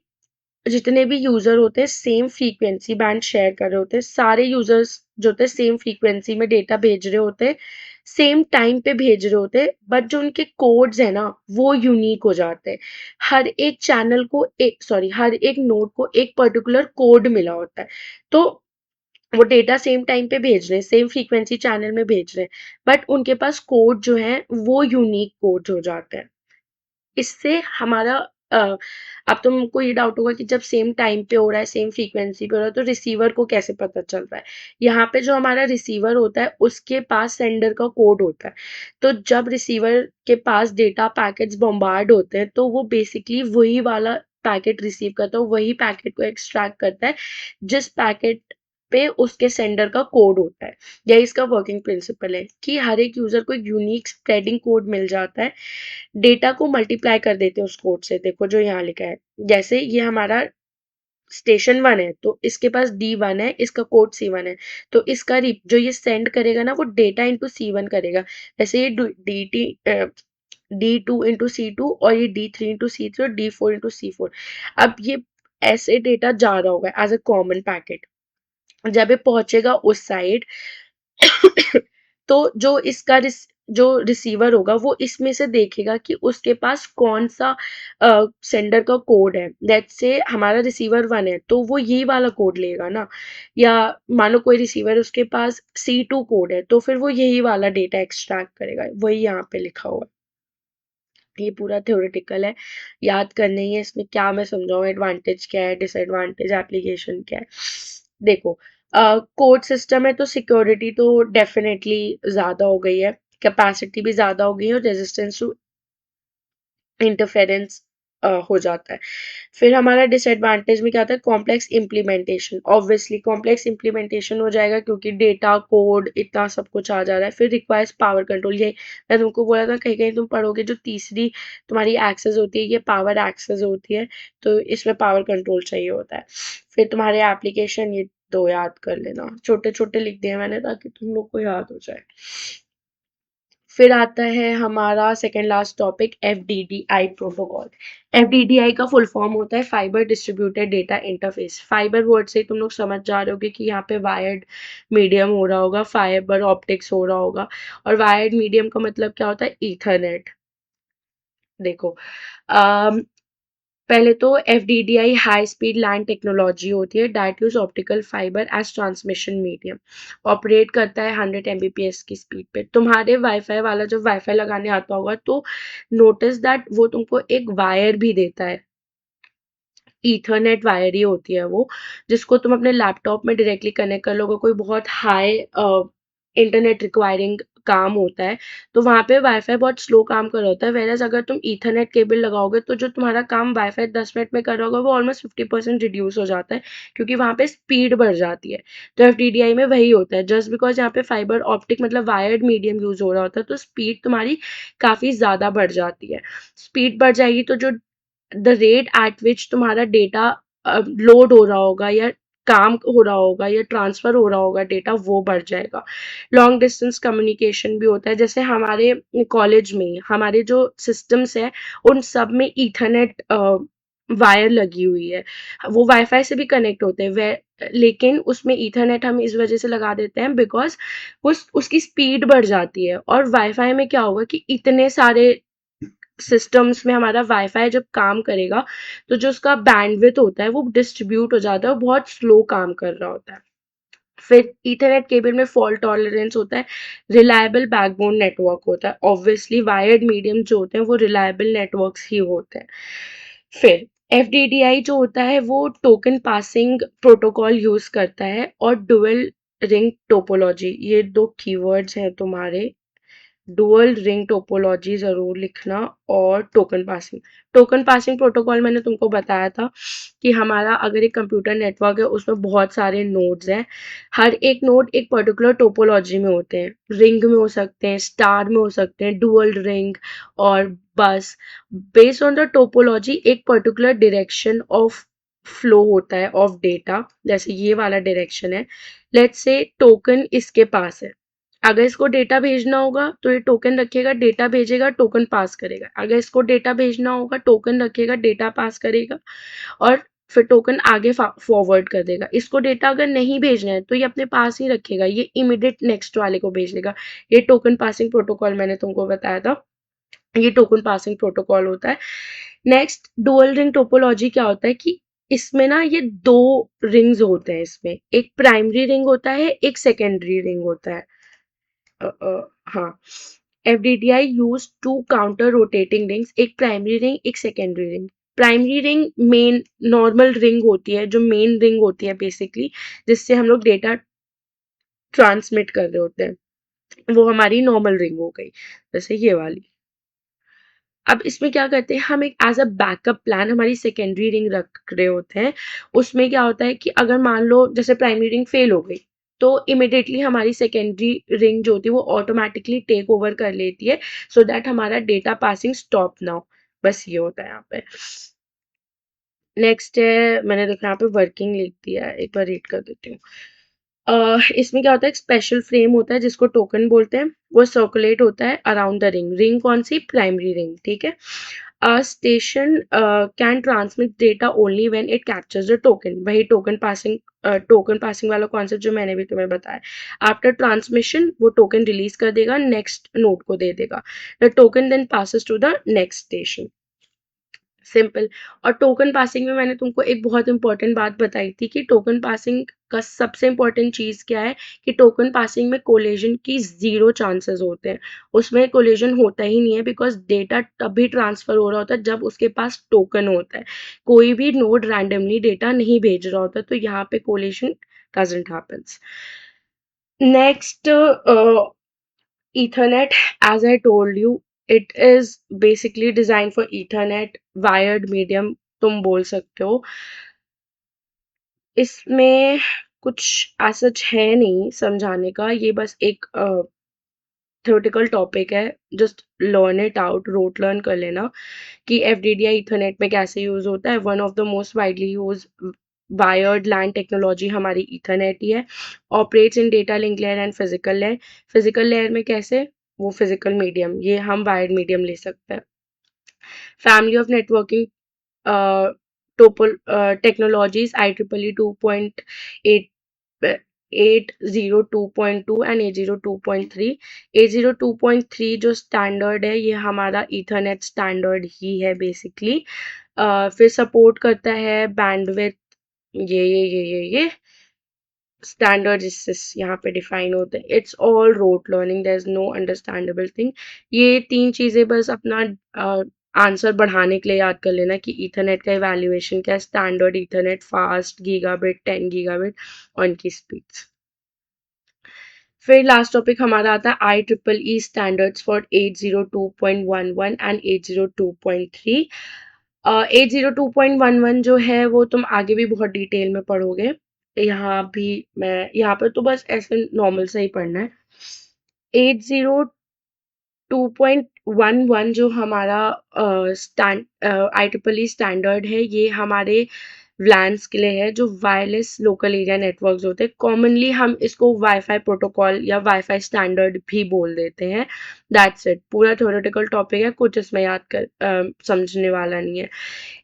जितने भी यूजर होते हैं सेम फ्रीक्वेंसी बैंड शेयर कर रहे होते हैं, सारे यूजर्स जो होते हैं सेम फ्रीक्वेंसी में डेटा भेज रहे होते हैं, सेम टाइम पे भेज रहे होते हैं, बट जो उनके कोड्स है ना वो यूनिक हो जाते हैं। हर एक चैनल को एक सॉरी हर एक नोड को एक पर्टिकुलर कोड मिला होता है। तो वो डेटा सेम टाइम पे भेज रहे हैं, सेम फ्रीक्वेंसी चैनल में भेज रहे हैं, बट उनके पास कोड जो है वो यूनिक कोड हो जाते हैं। इससे हमारा अ, अब तुमको ये डाउट होगा कि जब सेम टाइम पे हो रहा है सेम फ्रीक्वेंसी पे हो रहा है तो रिसीवर को कैसे पता चल रहा है? यहाँ पे जो हमारा रिसीवर होता है उसके पास सेंडर का कोड होता है। तो जब रिसीवर के पास डेटा पैकेट्स बॉम्बार्ड होते हैं तो वो बेसिकली वही वाला पैकेट रिसीव करता है, वही पैकेट को एक्सट्रैक्ट करता है जिस पैकेट पे उसके सेंडर का कोड होता है। यही इसका वर्किंग प्रिंसिपल है कि हर एक यूजर को एक यूनिक स्प्रेडिंग कोड मिल जाता है। डेटा को मल्टीप्लाई कर देते हैं उस कोड से। देखो जो यहाँ लिखा है, जैसे ये हमारा स्टेशन 1 है तो इसके पास D1 है, इसका कोड C1 है, तो इसका जो ये सेंड करेगा ना वो डेटा इंटू C1 करेगा। वैसे ये D2 इंटू C2 और ये D3 इंटू C3 और D4 इंटू C4। अब ये ऐसे डेटा जा रहा होगा एज अ कॉमन पैकेट। जब ये पहुंचेगा उस साइड तो जो इसका जो रिसीवर होगा वो इसमें से देखेगा कि उसके पास कौन सा सेंडर का कोड है। लेट्स से हमारा रिसीवर 1 है तो वो यही वाला कोड लेगा ना, या मान लो कोई रिसीवर उसके पास C2 कोड है तो फिर वो यही वाला डेटा एक्सट्रैक्ट करेगा, वही यहाँ पे लिखा हुआ है। ये पूरा थ्योरेटिकल है, याद करना ही है। इसमें क्या मैं समझाऊँ, एडवांटेज क्या है, डिसएडवांटेज, एप्लीकेशन क्या है। देखो, कोड सिस्टम है तो सिक्योरिटी तो डेफिनेटली ज़्यादा हो गई है, कैपेसिटी भी ज़्यादा हो गई है और रेजिस्टेंस टू इंटरफेरेंस हो जाता है। फिर हमारा डिसएडवांटेज में क्या आता है, complex implementation. Obviously complex implementation हो जाएगा क्योंकि डेटा कोड इतना सब कुछ आ जा रहा है। फिर रिक्वायर्स पावर कंट्रोल, ये मैं तुमको बोला था कहीं कहीं तुम पढ़ोगे, जो तीसरी तुम्हारी एक्सेस होती है ये पावर एक्सेस होती है, तो इसमें पावर कंट्रोल चाहिए होता है। फिर तुम्हारे एप्लीकेशन, ये दो याद कर लेना, छोटे छोटे लिख दिए मैंने ताकि तुम लोग को याद हो जाए। फिर आता है हमारा second last topic, FDDI protocol. FDDI का फुल फॉर्म होता है fibre distributed data interface. Fibre word से तुम लोग समझ जा रहे होगे कि यहाँ पे वायर्ड मीडियम हो रहा होगा, फाइबर ऑप्टिक्स हो रहा होगा। और वायर्ड मीडियम का मतलब क्या होता है, ईथरनेट। देखो, पहले तो FDDI high speed LAN technology होती है, that use optical fibre as transmission medium. Operate करता है 100 Mbps की स्पीड पे। तुम्हारे वाईफाई वाला जब वाईफाई लगाने आता होगा तो नोटिस दैट वो तुमको एक वायर भी देता है, ईथरनेट वायर ही होती है वो, जिसको तुम अपने लैपटॉप में डायरेक्टली कनेक्ट कर लोगे। कोई बहुत हाई इंटरनेट रिक्वायरिंग काम होता है तो वहाँ पे वाईफाई बहुत स्लो काम कर रहा होता है, वेरएज अगर तुम ईथरनेट केबल लगाओगे तो जो तुम्हारा काम वाईफाई 10 मिनट में कर रहा होगा वो ऑलमोस्ट 50% रिड्यूस हो जाता है, क्योंकि वहाँ पे स्पीड बढ़ जाती है। तो FDDI में वही होता है, जस्ट बिकॉज यहाँ पे फाइबर ऑप्टिक मतलब वायर्ड मीडियम यूज हो रहा होता है तो स्पीड तुम्हारी काफ़ी ज़्यादा बढ़ जाती है। स्पीड बढ़ जाएगी तो जो द रेट एट विच तुम्हारा डेटा लोड हो रहा होगा या काम हो रहा होगा या ट्रांसफर हो रहा होगा डेटा, वो बढ़ जाएगा। लॉन्ग डिस्टेंस कम्युनिकेशन भी होता है, जैसे हमारे कॉलेज में हमारे जो सिस्टम्स है उन सब में ईथरनेट वायर लगी हुई है, वो वाईफाई से भी कनेक्ट होते हैं लेकिन उसमें ईथरनेट हम इस वजह से लगा देते हैं बिकॉज उसकी स्पीड बढ़ जाती है। और वाईफाई में क्या होगा कि इतने सारे सिस्टम्स में हमारा वाईफाई जब काम करेगा तो जो उसका बैंडविड्थ होता है वो डिस्ट्रीब्यूट हो जाता है और बहुत स्लो काम कर रहा होता है। फिर ईथरनेट केबल में फॉल्ट टॉलरेंस होता है, रिलायबल बैकबोन नेटवर्क होता है। ऑब्वियसली वायर्ड मीडियम जो होते हैं वो रिलायबल नेटवर्क्स ही होते हैं। फिर FDDI जो होता है वो टोकन पासिंग प्रोटोकॉल यूज करता है और डुअल रिंग टोपोलॉजी, ये दो कीवर्ड्स हैं तुम्हारे, डुअल रिंग टोपोलॉजी जरूर लिखना। और टोकन पासिंग प्रोटोकॉल मैंने तुमको बताया था कि हमारा अगर एक कंप्यूटर नेटवर्क है उसमें बहुत सारे नोड्स हैं, हर एक नोड एक पर्टिकुलर टोपोलॉजी में होते हैं, रिंग में हो सकते हैं, स्टार में हो सकते हैं, डुअल रिंग। और बस बेस्ड ऑन द टोपोलॉजी एक पर्टिकुलर डायरेक्शन ऑफ फ्लो होता है ऑफ डेटा, जैसे ये वाला डायरेक्शन है। लेट्स से टोकन इसके पास है, अगर इसको डेटा भेजना होगा तो ये टोकन रखेगा, डेटा भेजेगा, टोकन पास करेगा। अगर इसको डेटा भेजना होगा टोकन रखेगा, डेटा पास करेगा और फिर टोकन आगे फॉरवर्ड कर देगा। इसको डेटा अगर नहीं भेजना है तो ये अपने पास ही रखेगा, ये इमीडिएट नेक्स्ट वाले को भेज देगा। ये टोकन पासिंग प्रोटोकॉल मैंने तुमको बताया था, ये टोकन पासिंग प्रोटोकॉल होता है। नेक्स्ट डुअल रिंग टोपोलॉजी क्या होता है कि इसमें ना ये दो रिंग्स होते हैं, इसमें एक प्राइमरी रिंग होता है, एक सेकेंडरी रिंग होता है। हाँ, FDDI use two counter rotating rings, एक प्राइमरी रिंग एक secondary ring. Primary ring main normal ring होती है, जो मेन रिंग होती है बेसिकली, जिससे हम लोग डेटा ट्रांसमिट कर रहे होते हैं, वो हमारी नॉर्मल रिंग हो गई, जैसे ये वाली। अब इसमें क्या करते हैं, हम एक एज अ बैकअप प्लान हमारी सेकेंडरी रिंग रख रहे होते हैं। उसमें क्या होता है कि अगर मान लो जैसे प्राइमरी रिंग फेल हो गई तो इमिडिएटली हमारी सेकेंडरी रिंग जो होती है वो ऑटोमेटिकली टेक ओवर कर लेती है, सो दैट हमारा डेटा पासिंग स्टॉप ना हो। बस ये होता है यहाँ पे। नेक्स्ट है, मैंने देखा यहाँ पे वर्किंग लिख दिया है, एक बार रीड कर देती हूँ। इसमें क्या होता है, एक स्पेशल फ्रेम होता है जिसको टोकन बोलते हैं, वो सर्कुलेट होता है अराउंड द रिंग। रिंग कौन सी, प्राइमरी रिंग, ठीक है। Station can transmit data only when it captures the token, वही टोकन पासिंग वाला कॉन्सेप्ट जो मैंने भी तुम्हें बताया। आफ्टर ट्रांसमिशन वो टोकन रिलीज कर देगा, नेक्स्ट नोड को दे देगा। The token then passes to the next station. Simple. और टोकन पासिंग में मैंने तुमको एक बहुत इंपॉर्टेंट बात बताई थी कि टोकन पासिंग का सबसे इंपॉर्टेंट चीज क्या है, कि टोकन पासिंग में कोलिजन की 0 चांसेस होते हैं। उसमें कोलिजन होता ही नहीं है, बिकॉज डेटा तभी ट्रांसफर हो रहा होता है जब उसके पास टोकन होता है। कोई भी नोड रैंडमली डेटा नहीं भेज रहा होता, तो यहाँ पे collision doesn't happens. Next, Ethernet, as I told you, it is basically designed for Ethernet, wired medium तुम बोल सकते हो। इसमें कुछ सच है नहीं समझाने का, ये बस एक थ्योरेटिकल टॉपिक है। Just learn it out, rote learn कर लेना कि एफडीडीआई ईथरनेट में कैसे यूज होता है। One of the most widely use wired LAN technology हमारी ईथरनेट ही है। Operates in data link layer and physical layer. Physical layer में कैसे, वो फिजिकल मीडियम, ये हम वायर्ड मीडियम ले सकते हैं। Family of networking technologies IEEE 2.8 802.2 and 802.3। 802.3 जो स्टैंडर्ड है, ये हमारा ईथरनेट स्टैंडर्ड ही है बेसिकली। फिर सपोर्ट करता है बैंडविड्थ, ये स्टैंडर्ड जिससे यहाँ पे डिफाइन होते हैं। It's all rote learning, there is no understandable thing. ये 3 चीजें बस अपना आंसर बढ़ाने के लिए याद कर लेना कि ईथरनेट का इवैल्यूएशन क्या है। Standard Ethernet, fast, gigabit, 10 gigabit और इनकी स्पीड्स। फिर लास्ट टॉपिक हमारा आता है IEEE स्टैंडर्ड्स फॉर 802.11 एंड 802.3। 802.11 जो है वो तुम आगे भी बहुत डिटेल में पढ़ोगे, यहाँ पर तो बस ऐसे नॉर्मल से ही पढ़ना है। 802.11 जो हमारा IEEE स्टैंडर्ड है, ये हमारे व्लैन्स के लिए है, जो वायरलेस लोकल एरिया नेटवर्क्स होते हैं। कॉमनली हम इसको वाईफाई प्रोटोकॉल या वाईफाई स्टैंडर्ड भी बोल देते हैं। दैट्स इट, पूरा थ्योरेटिकल टॉपिक है, कुछ इसमें याद कर समझने वाला नहीं है।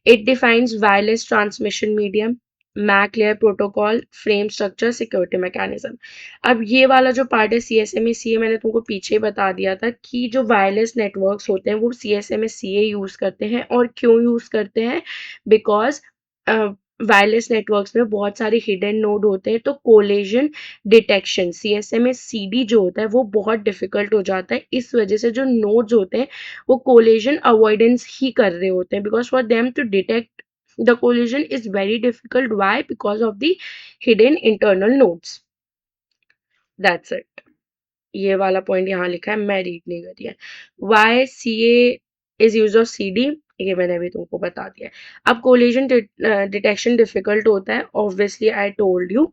It defines wireless transmission medium, MAC layer protocol, frame structure, security mechanism. अब ये वाला जो पार्ट है CSMA CA, मैंने तुमको पीछे बता दिया था कि जो वायरलेस नेटवर्क्स होते हैं वो CSMA CA यूज करते हैं। और क्यों यूज करते हैं, बिकॉज वायरलेस नेटवर्क्स में बहुत सारे हिडन नोड होते हैं, तो कोलिजन डिटेक्शन CSMA CD जो होता है वो बहुत डिफिकल्ट हो जाता है। इस वजह से जो नोड्स होते हैं वो कोलिजन अवॉइडेंस ही कर रहे होते हैं, because for them to detect the collision is very difficult. Why? Because of the hidden internal nodes. That's it. ये वाला पॉइंट यहाँ लिखा है, मैं रीड नहीं करी है। Why CA is use of CD, ये मैंने अभी तुमको बता दिया है। अब कोलिजन डिटेक्शन डिफिकल्ट होता है, ऑब्वियसली आई टोल्ड यू।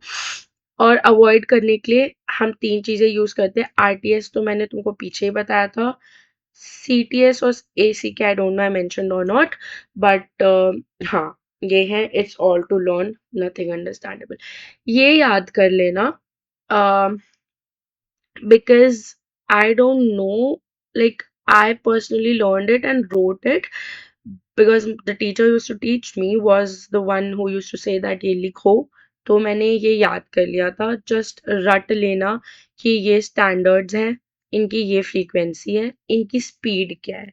और अवॉइड करने के लिए हम 3 चीजें यूज करते हैं। RTS तो मैंने तुमको पीछे ही बताया था। CTS और ACK I don't know I mentioned और नॉट, बट हाँ ये है। It's all to learn, nothing understandable. ये याद कर लेना, because I don't know, like I personally learned it and wrote it because the teacher used to teach me was the one who used to say that ये लिखो, तो मैंने ये याद कर लिया था। जस्ट रट लेना कि ये स्टैंडर्ड्स हैं, इनकी ये फ्रीक्वेंसी है, इनकी स्पीड क्या है।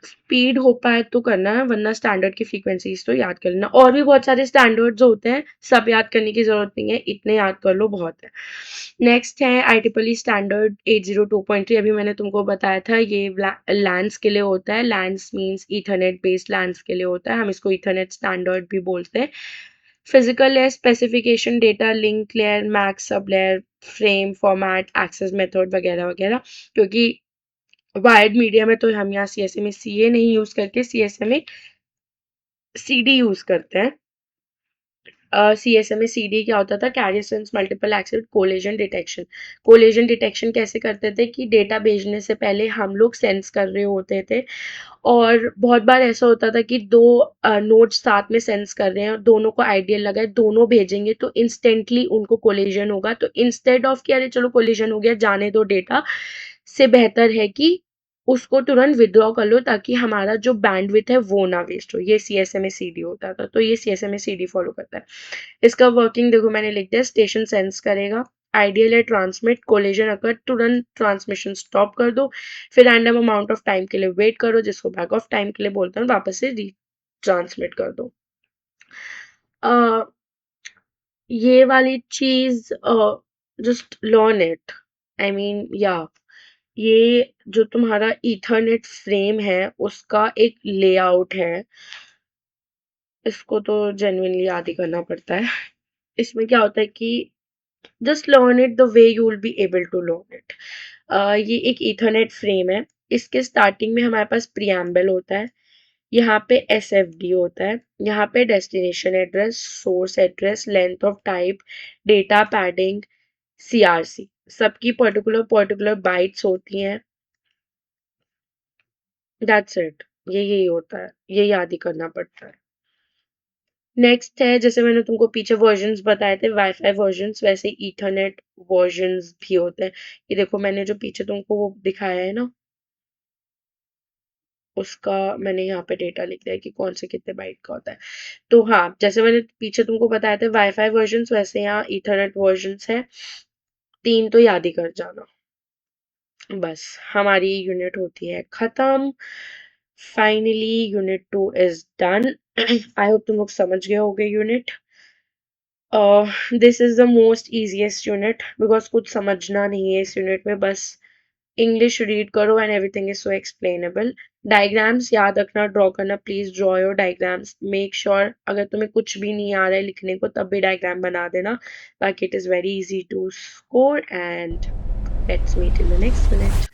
स्पीड हो पाए तो करना है, वरना स्टैंडर्ड की फ्रीक्वेंसीज तो याद कर लेना। और भी बहुत सारे स्टैंडर्ड्स होते हैं, सब याद करने की जरूरत नहीं है, इतने याद कर लो बहुत है। नेक्स्ट है IEEE स्टैंडर्ड 802.3। अभी मैंने तुमको बताया था ये लैंस के लिए होता है। Lens means Ethernet based lens के लिए होता है, हम इसको ईथरनेट स्टैंडर्ड भी बोलते हैं। Physical layer specification, data link layer, MAC sub layer, frame format, access method वगैरह वगैरह। क्योंकि वायर्ड मीडिया में तो हम यहाँ CSMA CA नहीं यूज करके CSMA CD यूज करते हैं। CSMA CD क्या होता था, carrier sense multiple access collision detection. Collision detection कैसे करते थे कि डेटा भेजने से पहले हम लोग सेंस कर रहे होते थे, और बहुत बार ऐसा होता था कि 2 नोड्स साथ में सेंस कर रहे हैं और दोनों को आइडियल लगा है, दोनों भेजेंगे तो इंस्टेंटली उनको कोलिजन होगा। तो इंस्टेड ऑफ कि अरे चलो कोलिजन हो गया जाने दो डेटा, से बेहतर है कि उसको तुरंत विथड्रॉ कर लो ताकि हमारा जो बैंडविड्थ है वो ना वेस्ट हो। ये CSMA CD होता था, तो ये CSMA CD फॉलो करता है। इसका वर्किंग देखो मैंने लिख दिया, स्टेशन सेंस करेगा, आइडियल है ट्रांसमिट, कोलिजन अगर तुरंत ट्रांसमिशन स्टॉप कर दो, फिर रैंडम अमाउंट ऑफ टाइम के लिए वेट करो, जिसको बैक ऑफ टाइम के लिए बोलते हैं, वापस से री ट्रांसमिट कर दो। अ, ये वाली चीज just learn it, I mean या ये जो तुम्हारा ईथरनेट फ्रेम है उसका एक लेआउट है, इसको तो जेन्युइनली याद ही करना पड़ता है। इसमें क्या होता है कि just learn it the way you will be able to learn it. ये एक ईथरनेट फ्रेम है, इसके स्टार्टिंग में हमारे पास प्रियम्बल होता है, यहाँ पे SFD होता है, यहाँ पे destination address, source address, length of type, data padding, CRC, सबकी पर्टिकुलर पर्टिकुलर बाइट्स होती हैं। दैट्स इट, यही होता है, ये याद ही करना पड़ता है। नेक्स्ट है, जैसे मैंने तुमको पीछे वर्जन्स बताए थे वाईफाई वर्जन्स, वैसे ईथरनेट वर्जन्स भी होते हैं। ये देखो मैंने जो पीछे तुमको वो दिखाया है ना, उसका मैंने यहाँ पे डेटा लिख दिया है कि कौन से कितने बाइट का होता है। तो हाँ, जैसे मैंने पीछे तुमको बताया था वाईफाई वर्जन्स, वैसे यहाँ ईथरनेट वर्जन्स है, 3 तो याद ही कर जाना। बस हमारी यूनिट होती है खत्म। Finally unit 2 is done. I hope तुम लोग समझ गए होगे unit. This is the most easiest unit because कुछ समझना नहीं है इस यूनिट में, बस इंग्लिश रीड करो and everything is so explainable. Diagrams याद रखना, ड्रॉ करना, please draw your diagrams, make sure अगर तुम्हें कुछ भी नहीं आ रहा है लिखने को तब भी डायग्राम बना देना, ताकि it is very easy to score. And let's meet in the next unit.